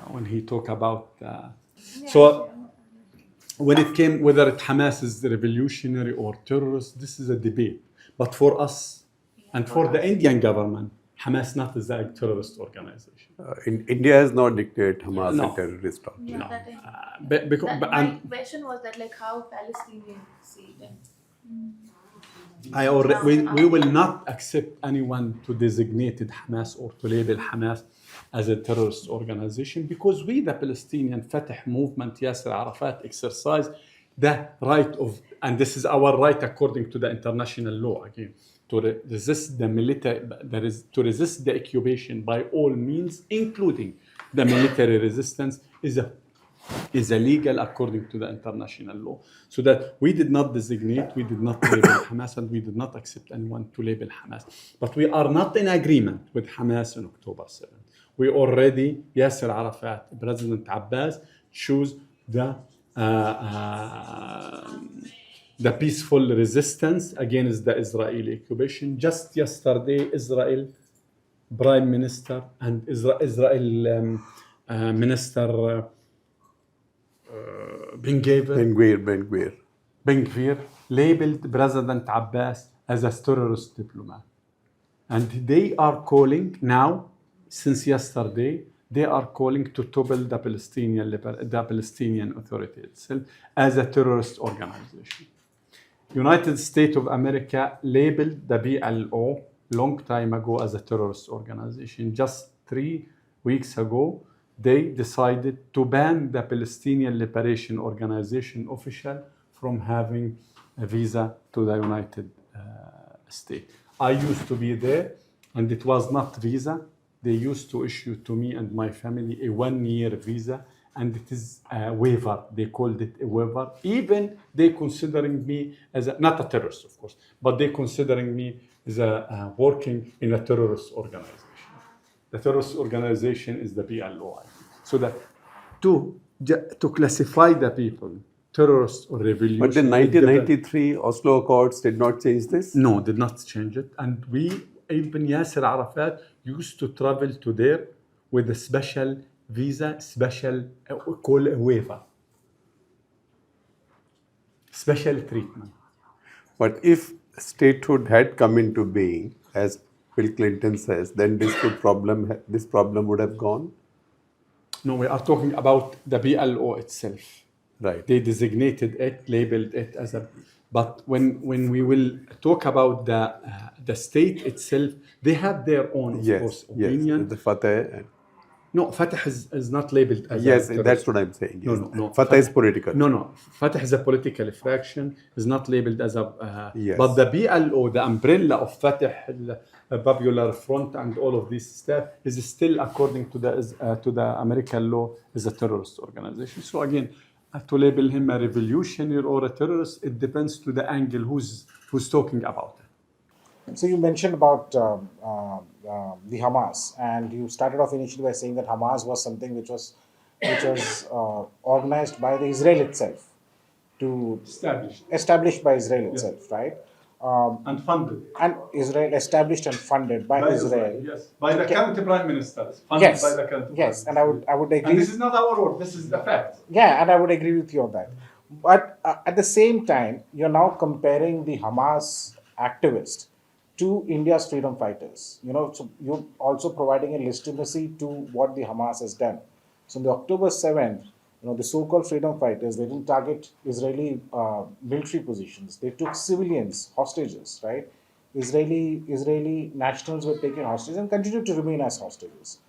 Speaker 2: when he talked about. So when it came, whether it Hamas is revolutionary or terrorist, this is a debate. But for us and for the Indian government, Hamas not is a terrorist organization.
Speaker 1: India has not declared Hamas
Speaker 2: No.
Speaker 1: a terrorist
Speaker 3: Yeah,
Speaker 1: organization.
Speaker 3: my question was that, like, how Palestinians see them.
Speaker 2: We will not accept anyone to designate Hamas or to label Hamas as a terrorist organization, because we, the Palestinian Fatah movement, Yasser Arafat, exercise the right of, and this is our right according to the international law, again, to resist the military, to resist the occupation by all means, including the military resistance, is illegal according to the international law. So that we did not designate, we did not label Hamas, and we did not accept anyone to label Hamas. But we are not in agreement with Hamas on October 7th. We already, Yasser Arafat, President Abbas, choose the peaceful resistance against the Israeli occupation. Just yesterday, Israel Prime Minister and Israel Minister Ben Gvir labeled President Abbas as a terrorist diplomat. And they are calling now, since yesterday, they are calling to topple the Palestinian Authority itself as a terrorist organization. United States of America labeled the PLO long time ago as a terrorist organization. Just 3 weeks ago, they decided to ban the Palestinian Liberation Organization official from having a visa to the United States. I used to be there, and it was not visa. They used to issue to me and my family a 1-year visa, and it is a waiver. They called it a waiver. Even they considering me as not a terrorist, of course, but they considering me as working in a terrorist organization. The terrorist organization is the PLO. So that to classify the people, terrorists or revolution.
Speaker 1: But in 1993 Oslo Accords did not change this?
Speaker 2: No, did not change it. And even Yasser Arafat used to travel to there with a special visa, call a waiver, special treatment.
Speaker 1: But if statehood had come into being, as Bill Clinton says, then this problem would have gone?
Speaker 2: No, we are talking about the PLO itself.
Speaker 1: Right.
Speaker 2: They designated it, labeled it as a. But when we will talk about the state itself, they have their own, of course, opinion.
Speaker 1: Yes, the Fatah.
Speaker 2: No, Fatah is not labeled as
Speaker 1: Yes,
Speaker 2: a
Speaker 1: that's what I'm saying. Yes.
Speaker 2: No.
Speaker 1: Fatah is political.
Speaker 2: No. Fatah is a political faction, is not labeled as a...
Speaker 1: Yes.
Speaker 2: But the PLO, the umbrella of Fatah, the Popular Front and all of this stuff is still, according to the American law, is a terrorist organization. So again, to label him a revolutionary or a terrorist, it depends to the angle who's talking about it.
Speaker 4: So you mentioned about the Hamas, and you started off initially by saying that Hamas was something which was organized by the Israel itself, established by Israel itself, right?
Speaker 2: And funded.
Speaker 4: And Israel established and funded by Israel.
Speaker 2: Yes, by the current prime minister.
Speaker 4: Yes,
Speaker 2: by the current
Speaker 4: yes,
Speaker 2: prime
Speaker 4: and
Speaker 2: minister.
Speaker 4: I would agree.
Speaker 2: And this is not our word. This is the fact.
Speaker 4: Yeah, and I would agree with you on that. But at the same time, you're now comparing the Hamas activists to India's freedom fighters. So you're also providing a legitimacy to what the Hamas has done. So on the October 7th, the so-called freedom fighters, they didn't target Israeli military positions. They took civilians, hostages, right? Israeli nationals were taken hostage and continue to remain as hostages.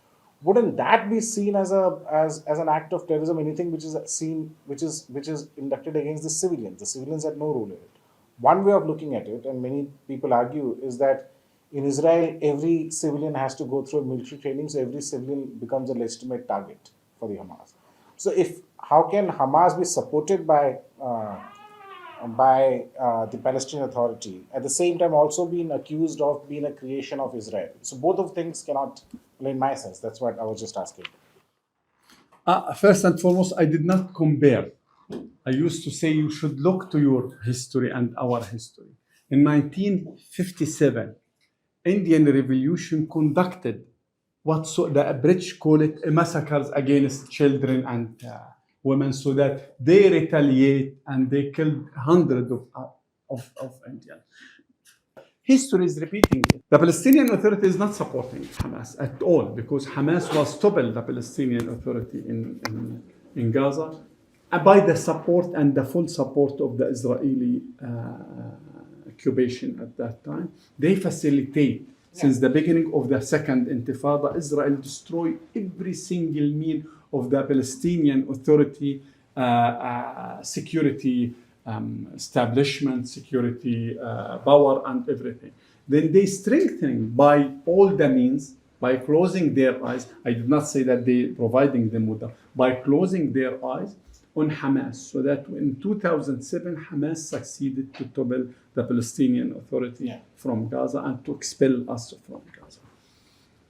Speaker 4: Wouldn't that be seen as an act of terrorism? Anything which is inducted against the civilians? The civilians had no role in it. One way of looking at it, and many people argue, is that in Israel, every civilian has to go through a military training, so every civilian becomes a legitimate target for the Hamas. So how can Hamas be supported by the Palestinian Authority, at the same time also being accused of being a creation of Israel? So both of things cannot, in my sense, that's what I was just asking.
Speaker 2: First and foremost, I did not compare. I used to say you should look to your history and our history. In 1957, Indian Revolution conducted what the British call it massacres against children and women, so that they retaliate and they killed hundreds of Indians. History is repeating it. The Palestinian Authority is not supporting Hamas at all, because Hamas was toppled the Palestinian Authority in Gaza by the support and the full support of the Israeli occupation at that time. They facilitate. Since the beginning of the Second Intifada, Israel destroyed every single mean of the Palestinian Authority security establishment, security power, and everything. Then they strengthen by all the means, by closing their eyes. I did not say that they providing them with that. By closing their eyes on Hamas, so that in 2007 Hamas succeeded to topple the Palestinian Authority from Gaza and to expel us from Gaza.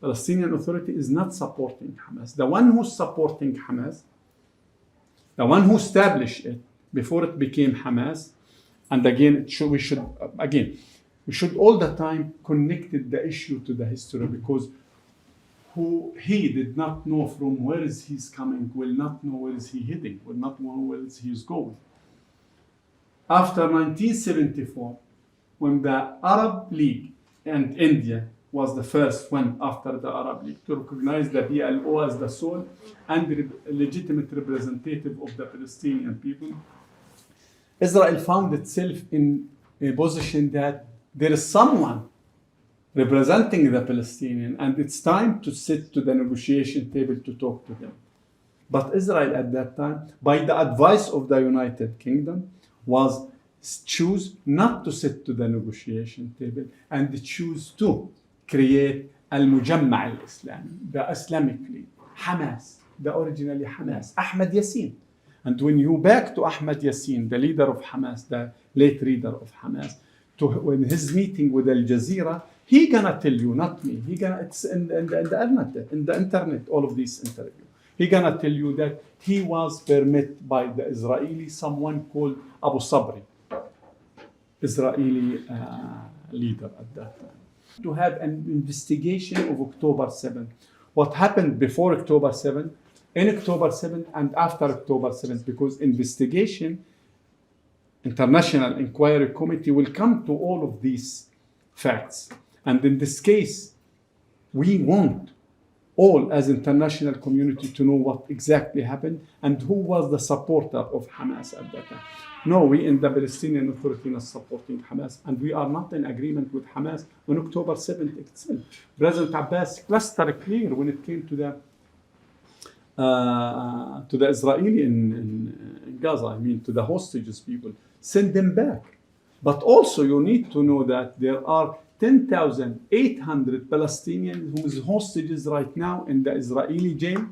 Speaker 2: Palestinian Authority is not supporting Hamas. The one who's supporting Hamas, the one who established it before it became Hamas, and again we should all the time connect the issue to the history, because who he did not know from where is he's coming, will not know where is he heading, will not know where is he is going. After 1974, when the Arab League and India was the first one after the Arab League to recognize the PLO as the sole and legitimate representative of the Palestinian people, Israel found itself in a position that there is someone representing the Palestinian, and it's time to sit to the negotiation table to talk to them. But Israel at that time, by the advice of the United Kingdom, was choose not to sit to the negotiation table and choose to create al-Mujamma al-Islami, the Islamic League, Hamas, the originally Hamas, Ahmed Yassin. And when you back to Ahmed Yassin, the leader of Hamas, the late leader of Hamas, when his meeting with Al Jazeera, he gonna tell you, not me. It's in the internet, all of these interviews. He gonna tell you that he was permitted by the Israeli, someone called Abu Sabri, Israeli leader at that time, to have an investigation of October 7th. What happened before October 7th, in October 7th, and after October 7th, because investigation, International Inquiry Committee will come to all of these facts. And in this case, we want all as international community to know what exactly happened and who was the supporter of Hamas at that time. No, we in the Palestinian Authority are supporting Hamas, and we are not in agreement with Hamas on October 7th itself. President Abbas crystal clear when it came to the Israeli in Gaza, I mean to the hostages people, send them back. But also you need to know that there are 10,800 Palestinians who is hostages right now in the Israeli jail,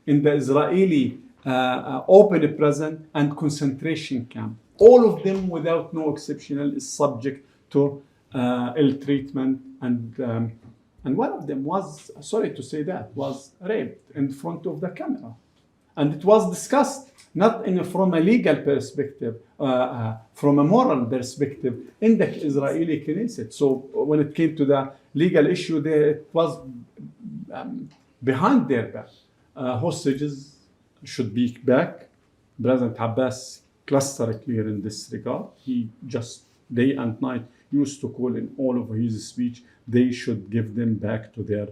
Speaker 2: in the Israeli open prison and concentration camp. All of them, without no exception, is subject to ill treatment, and one of them was, sorry to say that, was raped in front of the camera. And it was discussed not from a legal perspective, from a moral perspective in the Israeli Knesset. So when it came to the legal issue there, it was behind their back. Hostages should be back. President Abbas cluster clear in this regard. He just day and night used to call in all of his speech, they should give them back to their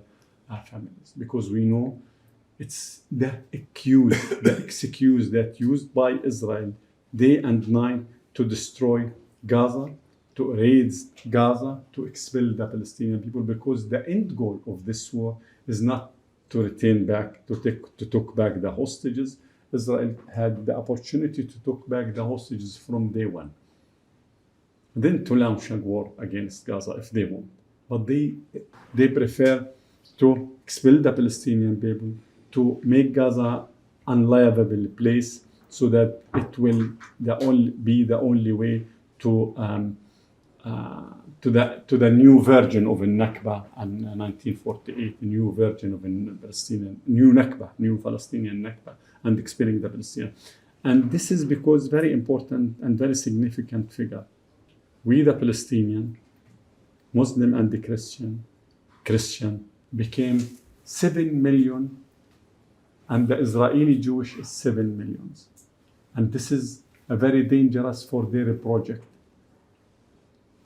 Speaker 2: families, because we know it's the excuse that used by Israel day and night to destroy Gaza, to raid Gaza, to expel the Palestinian people, because the end goal of this war is not to return back, to take back the hostages. Israel had the opportunity to take back the hostages from day one, then to launch a war against Gaza if they want. But they prefer to expel the Palestinian people, to make Gaza unlivable place, so that it will be the only way to the new version of a Nakba in 1948, new version of a Palestinian, new Nakba, new Palestinian Nakba, and expelling the Palestinians. And this is because very important and very significant figure. We, the Palestinian, Muslim and the Christian became 7 million, and the Israeli Jewish is 7 million. And this is a very dangerous for their project.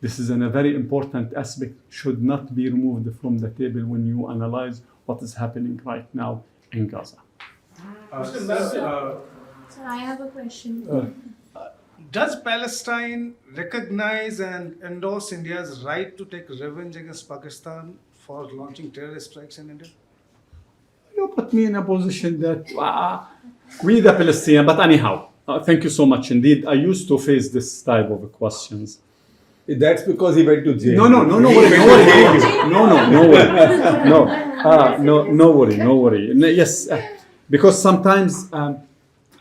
Speaker 2: This is a very important aspect, should not be removed from the table when you analyze what is happening right now in Gaza.
Speaker 5: Sir, I have a question.
Speaker 6: Does Palestine recognize and endorse India's right to take revenge against Pakistan for launching terrorist strikes in India?
Speaker 2: You put me in a position that we the Palestinian, but anyhow, thank you so much indeed. I used to face this type of questions.
Speaker 1: That's because he went to jail.
Speaker 2: No worry. Yes, because sometimes,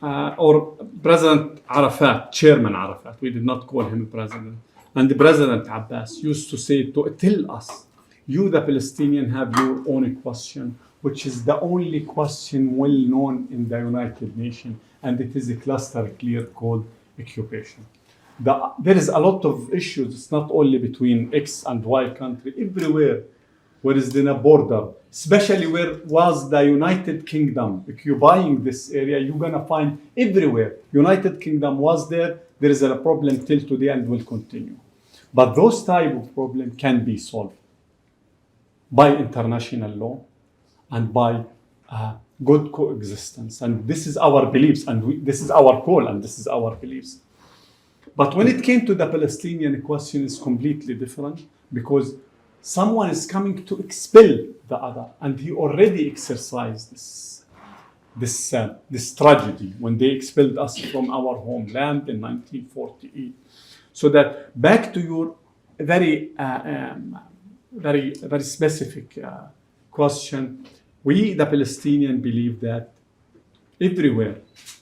Speaker 2: or President Arafat, Chairman Arafat, we did not call him president, and the President Abbas used to say, tell us, you the Palestinian have your own question, which is the only question well known in the United Nations, and it is a cluster clear called occupation. There is a lot of issues. It's not only between X and Y country. Everywhere where is in a border, especially where was the United Kingdom occupying this area, you're gonna find everywhere. United Kingdom was there. There is a problem till today and will continue. But those type of problems can be solved by international law and by good coexistence. And this is our beliefs, and this is our call, and this is our beliefs. But when it came to the Palestinian question, it's completely different, because someone is coming to expel the other, and he already exercised this this tragedy when they expelled us from our homeland in 1948. So that back to your very very specific question, we the Palestinians believe that everywhere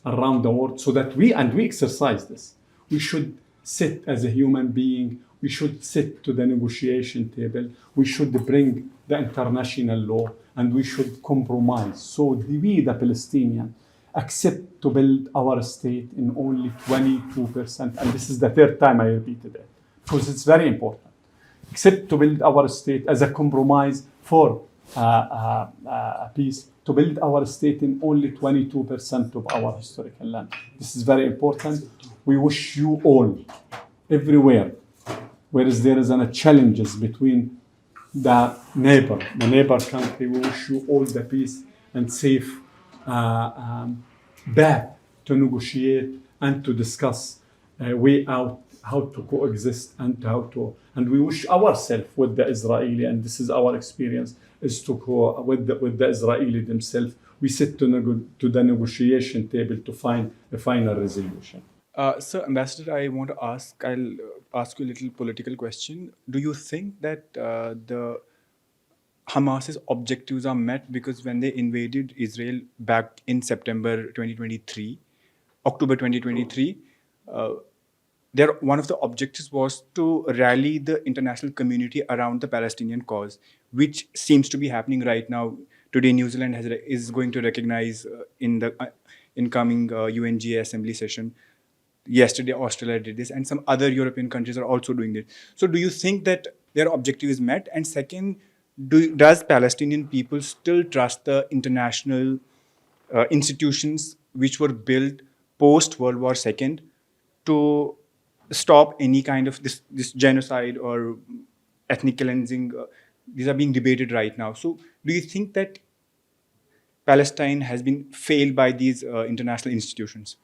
Speaker 2: around the world, so that we exercise this, we should sit as a human being, we should sit to the negotiation table, we should bring the international law, and we should compromise. So we, the Palestinians, accept to build our state in only 22%. And this is the third time I repeated it, because it's very important. Accept to build our state as a compromise for peace, to build our state in only 22% of our historical land. This is very important. We wish you all, everywhere, whereas there is a challenges between the neighbor country, we wish you all the peace and safe path to negotiate and to discuss a way out, how to coexist and we wish ourselves with the Israeli, and this is our experience, is to go with the Israeli themselves. We sit to the negotiation table to find a final resolution.
Speaker 7: So, Ambassador, I'll ask you a little political question. Do you think that the Hamas's objectives are met? Because when they invaded Israel back in October 2023, one of the objectives was to rally the international community around the Palestinian cause, which seems to be happening right now. Today, New Zealand is going to recognize in the incoming UNGA assembly session. Yesterday, Australia did this, and some other European countries are also doing this. So do you think that their objective is met? And second, does Palestinian people still trust the international institutions which were built post-World War II to stop any kind of this genocide or ethnic cleansing? These are being debated right now. So do you think that Palestine has been failed by these international institutions?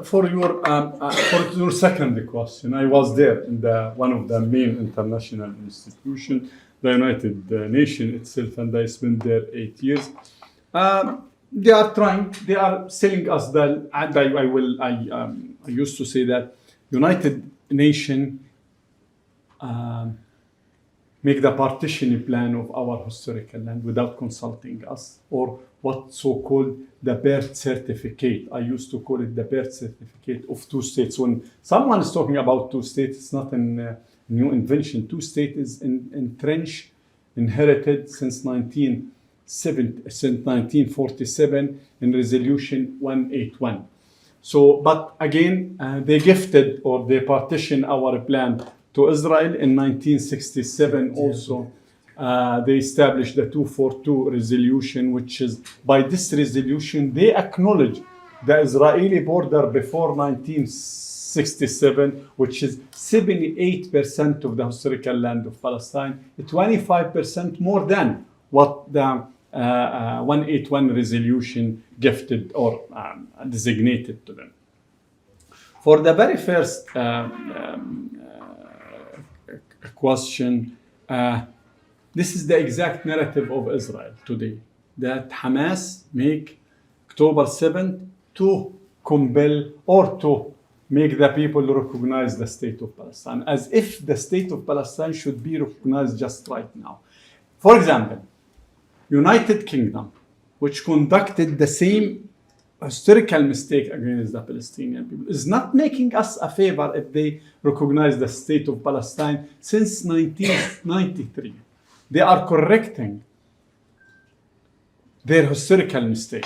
Speaker 2: For your second question, I was there in one of the main international institutions, the United Nations itself, and I spent there 8 years. They are selling us I used to say that United Nations make the partition plan of our historical land without consulting us, or what so-called the birth certificate. I used to call it the birth certificate of two states. When someone is talking about two states, it's not a new invention. Two states is entrenched, inherited since 1947 in Resolution 181. So, but again, they gifted or they partitioned our plan to Israel in 1967 also. They established the 242 resolution, which is, by this resolution, they acknowledge the Israeli border before 1967, which is 78% of the historical land of Palestine, 25% more than what the 181 resolution gifted or designated to them. For the very first question, this is the exact narrative of Israel today, that Hamas make October 7th to compel or to make the people recognize the state of Palestine, as if the state of Palestine should be recognized just right now. For example, United Kingdom, which conducted the same historical mistake against the Palestinian people, is not making us a favor if they recognize the state of Palestine since 1993. They are correcting their historical mistake.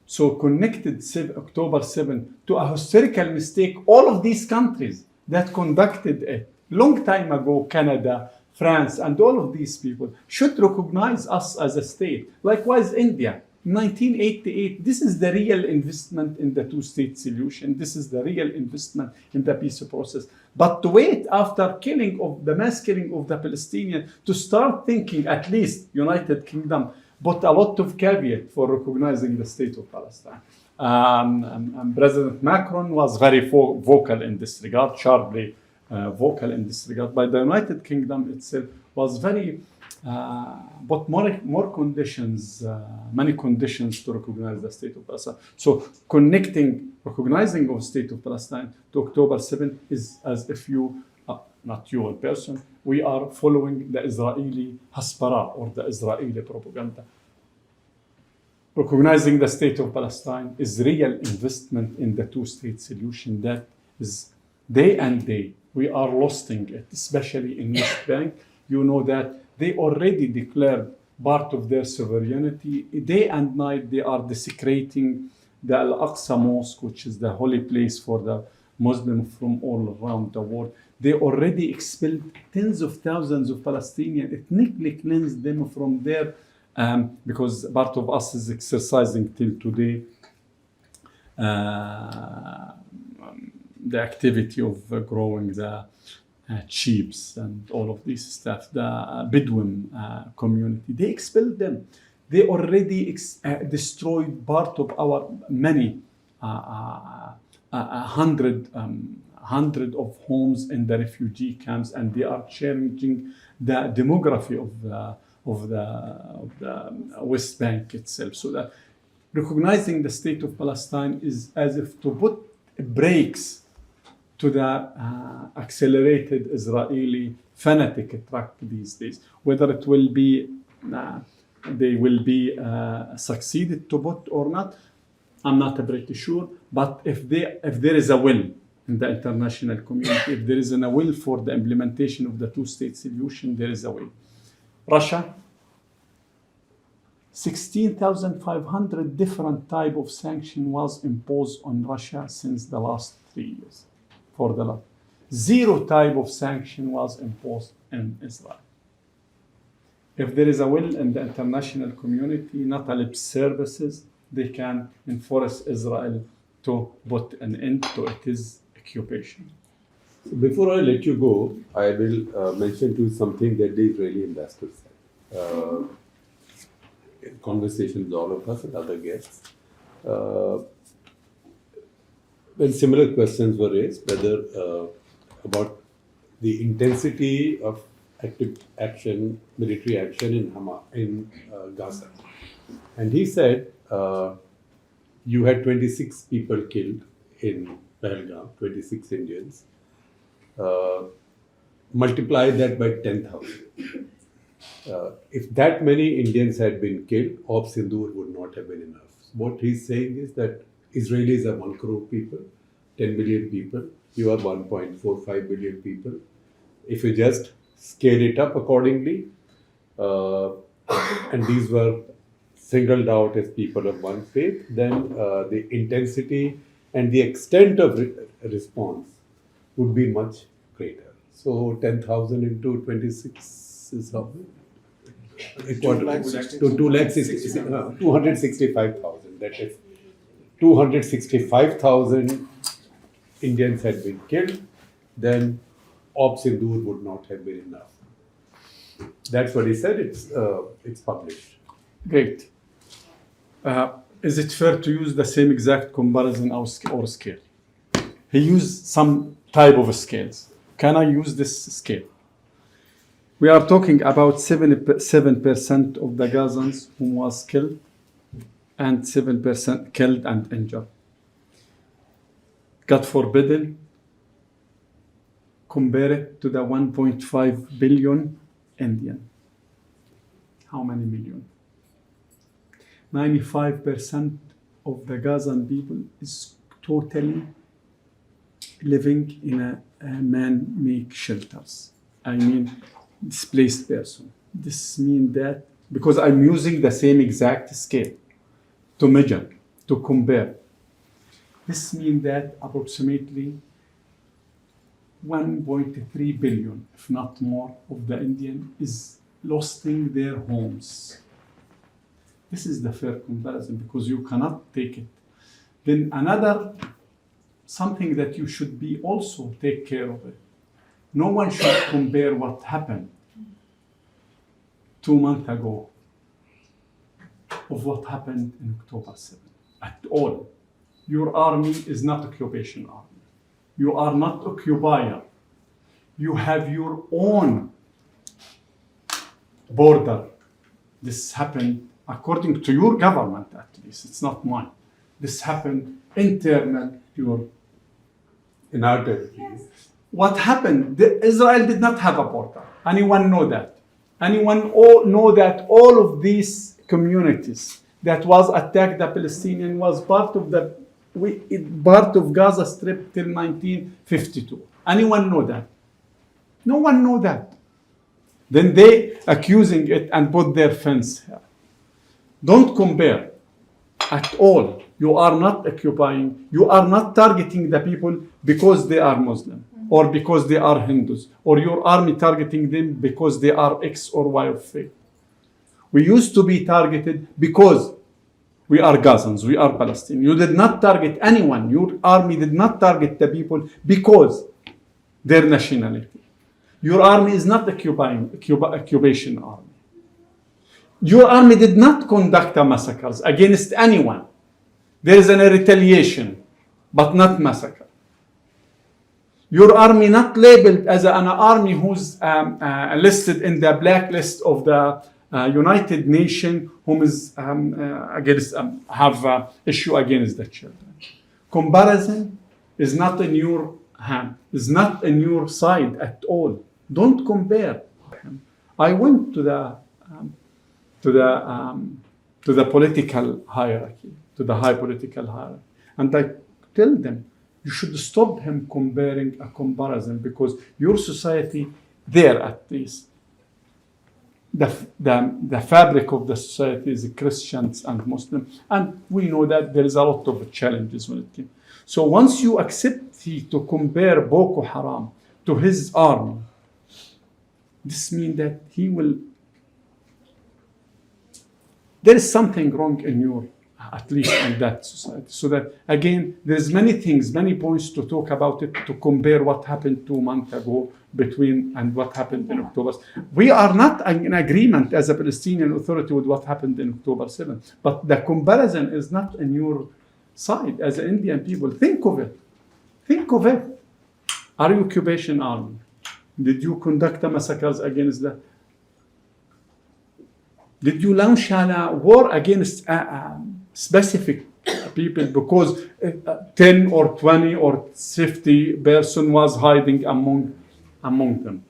Speaker 2: So connected October 7th to a historical mistake, all of these countries that conducted it long time ago, Canada, France, and all of these people should recognize us as a state. Likewise, India, 1988, this is the real investment in the two-state solution. This is the real investment in the peace process. But to wait after the mass killing of the Palestinians to start thinking, at least United Kingdom put a lot of caveat for recognizing the state of Palestine. And President Macron was very vocal in this regard, sharply vocal in this regard. But the United Kingdom itself was very, but more conditions, many conditions to recognize the state of Palestine. So recognizing of state of Palestine to October 7th is as if you, not you in person, we are following the Israeli Haspara or the Israeli propaganda. Recognizing the state of Palestine is real investment in the two-state solution that is day and day. We are losing it, especially in West Bank. You know that they already declared part of their sovereignty. Day and night they are desecrating the Al-Aqsa Mosque, which is the holy place for the Muslims from all around the world. They already expelled tens of thousands of Palestinians, ethnically cleansed them from their, because part of us is exercising till today the activity of growing the sheeps and all of this stuff, the Bedouin community. They expelled them. They already destroyed part of our many hundred of homes in the refugee camps, and they are changing the demography of the West Bank itself. So that recognizing the state of Palestine is as if to put brakes to the accelerated Israeli fanatic track these days. Whether it will be they will be succeeded to put or not, I'm not pretty sure. But if there is a will in the international community, if there is a will for the implementation of the two-state solution, there is a will. Russia, 16,500 different type of sanction was imposed on Russia since the last 3 years. For the last, zero type of sanction was imposed in Israel. If there is a will in the international community, not a lip services, they can enforce Israel to put an end to its occupation.
Speaker 1: So before I let you go, I will mention to you something that the Israeli ambassador said. In conversation with all of us and other guests, when similar questions were raised, whether about the intensity of active action, military action in Gaza, and he said you had 26 people killed in Pahalgam, 26 Indians. Multiply that by 10,000. If that many Indians had been killed, Op Sindoor would not have been enough. What he's saying is that Israelis are 1 crore people, 10 million people. You are 1.45 billion people. If you just scale it up accordingly, and these were singled out as people of one faith, then the intensity and the extent of response would be much greater. So 10,000 into 26 is how many? 265,000. That is 265,000 Indians had been killed, then Op Sindoor would not have been enough. That's what he said. It's published.
Speaker 2: Great. Is it fair to use the same exact comparison or scale? He used some type of scales. Can I use this scale? We are talking about 7% of the Gazans who was killed and 7% killed and injured. God forbidden, compare it to the 1.5 billion Indian. How many million? 95% of the Gazan people is totally living in a man-made shelters. I mean, displaced person. This means that, because I'm using the same exact scale to measure, to compare. This means that approximately 1.3 billion, if not more, of the Indian is losing their homes. This is the fair comparison because you cannot take it. Then another, something that you should be also take care of it. No one should compare what happened 2 months ago of what happened in October 7 at all. Your army is not occupation army. You are not occupier. you have your own border. This happened according to your government, at least. It's not mine. This happened internal your.
Speaker 1: In our territory.
Speaker 2: What happened? Israel did not have a border. Anyone know that? Anyone all know that all of these communities that was attacked, the Palestinian was part of part of Gaza Strip till 1952. Anyone know that? No one know that. Then they accusing it and put their fence here. Don't compare at all. You are not occupying, you are not targeting the people because they are Muslim or because they are Hindus, or your army targeting them because they are X or Y of faith. We used to be targeted because we are Gazans, we are Palestinians. You did not target anyone. Your army did not target the people because their nationality. Your army is not occupation army. Your army did not conduct massacres against anyone. There is a retaliation, but not massacre. Your army not labeled as an army who's listed in the blacklist of the United Nations, whom is against have issue against the children. Comparison is not in your hand, is not in your side at all. Don't compare. I went to the political hierarchy, to the high political hierarchy, and I tell them, you should stop him comparing a comparison, because your society there, at least the fabric of the society is Christians and Muslims, and we know that there is a lot of challenges when it came. So once you accept to compare Boko Haram to his army, this means that he will. There is something wrong in your, at least in that society. So that, again, there's many things, many points to talk about it, to compare what happened 2 months ago between and what happened in October. We are not in agreement as a Palestinian Authority with what happened in October 7th, but the comparison is not in your side as an Indian people. Think of it. Think of it. Are you occupation army? Did you conduct massacres against the? Did you launch a war against specific people because 10 or 20 or 50 person was hiding among them?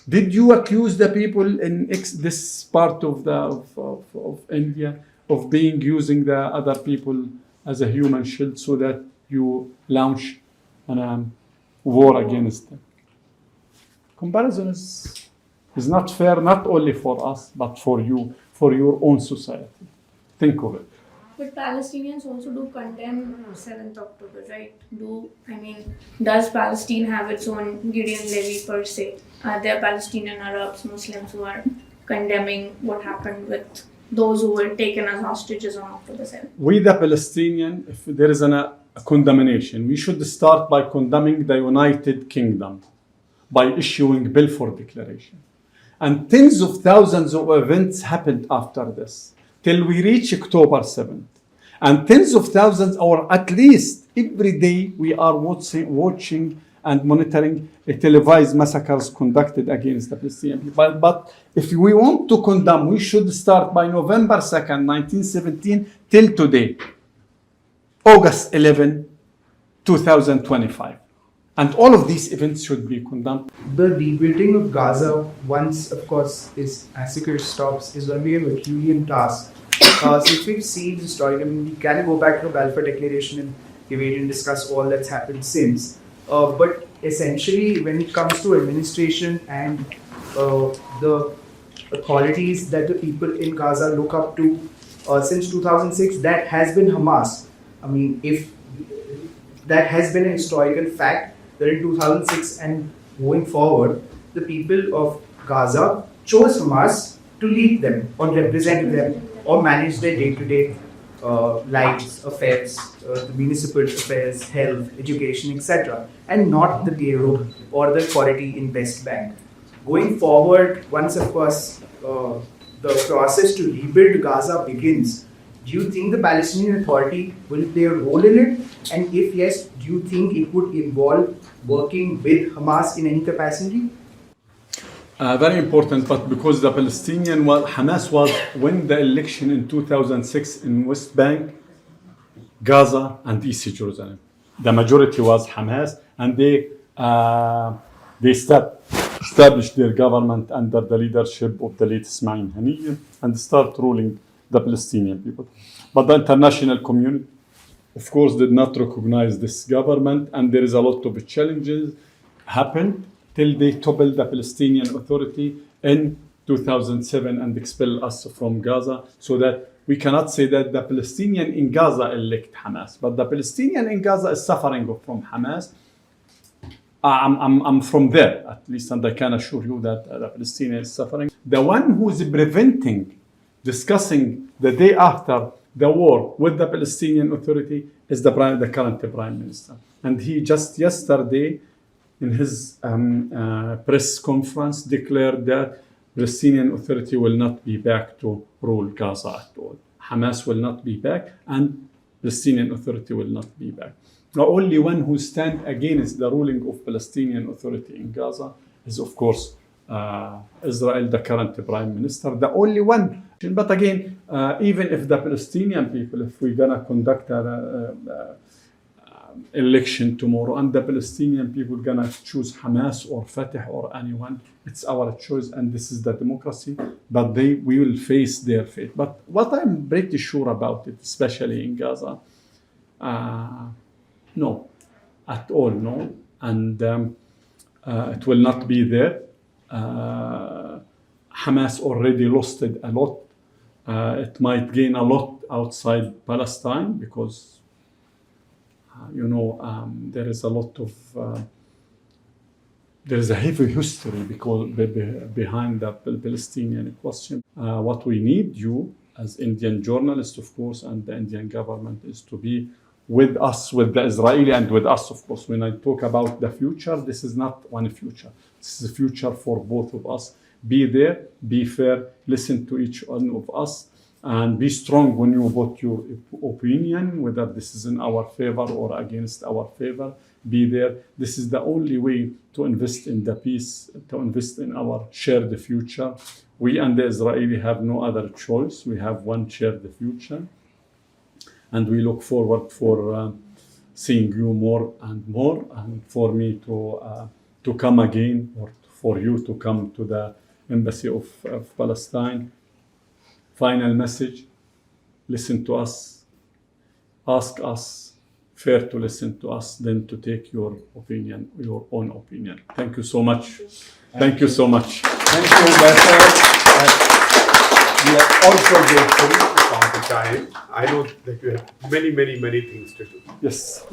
Speaker 2: Did you accuse the people in this part of India of being using the other people as a human shield so that you launch a war against them? Comparison is not fair, not only for us, but for you, for your own society. Think of it.
Speaker 5: But Palestinians also do condemn 7th October, right? Does Palestine have its own Gideon levy per se? Are there Palestinian Arabs, Muslims who are condemning what happened with those who were taken as hostages on October 7th?
Speaker 2: We, the Palestinian, if there is a condemnation, we should start by condemning the United Kingdom by issuing Balfour Declaration. And tens of thousands of events happened after this, till we reach October 7th. And tens of thousands, or at least every day, we are watching and monitoring televised massacres conducted against the Palestinian people. But if we want to condemn, we should start by November 2nd, 1917, till today, August 11, 2025. And all of these events should be condemned.
Speaker 8: The rebuilding of Gaza, once, of course, this massacre stops, is going to be a Herculean task. Since we've seen historically, we can go back to the Balfour Declaration and debate and discuss all that's happened since. But essentially, when it comes to administration and the authorities that the people in Gaza look up to since 2006, that has been Hamas. If that has been a historical fact, that in 2006 and going forward, the people of Gaza chose Hamas to lead them or represent them or manage their day-to-day lives, affairs, the municipal affairs, health, education, etc., and not the PLO or the Equality in West Bank. Going forward, once, of course, the process to rebuild Gaza begins, Do you think the Palestinian Authority will play a role in it? And if yes, do you think it would involve working with Hamas in any capacity?
Speaker 2: Very important, but because the Hamas was when the election in 2006 in West Bank, Gaza, and East Jerusalem. The majority was Hamas, and they established their government under the leadership of the late Ismail Haniyeh and start ruling the Palestinian people. But the international community, of course, did not recognize this government, and there is a lot of challenges happened till they toppled the Palestinian Authority in 2007 and expel us from Gaza, so that we cannot say that the Palestinian in Gaza elect Hamas, but the Palestinian in Gaza is suffering from Hamas. I'm from there, at least, and I can assure you that the Palestinian is suffering. The one who is preventing discussing the day after the war with the Palestinian Authority is the current Prime Minister. And he just yesterday, in his press conference, declared that Palestinian Authority will not be back to rule Gaza at all. Hamas will not be back, and Palestinian Authority will not be back. The only one who stands against the ruling of Palestinian Authority in Gaza is, of course, Israel, the current Prime Minister, the only one. But again, even if the Palestinian people, if we're gonna conduct an election tomorrow and the Palestinian people gonna choose Hamas or Fatah or anyone, it's our choice, and this is the democracy, but we will face their fate. But what I'm pretty sure about it, especially in Gaza, no, at all, no. And it will not be there. Hamas already lost it a lot. It might gain a lot outside Palestine because, there is a lot of, there is a heavy history behind the Palestinian question. What we need, you as Indian journalists, of course, and the Indian government, is to be with us, with the Israeli, and with us, of course. When I talk about the future, this is not one future. This is a future for both of us. Be there, be fair, listen to each one of us, and be strong when you vote your opinion, whether this is in our favor or against our favor. Be there. This is the only way to invest in the peace, to invest in our shared future. We and the Israeli have no other choice. We have one shared future. And we look forward for seeing you more and more, and for me to come again, or for you to come to the Embassy of Palestine. Final message: listen to us, ask us, fair to listen to us, then to take your opinion, your own opinion. Thank you so much. Thank you so much.
Speaker 1: Thank you, Ambassador. We are also grateful for the time. I know that you have many things to do.
Speaker 2: Yes.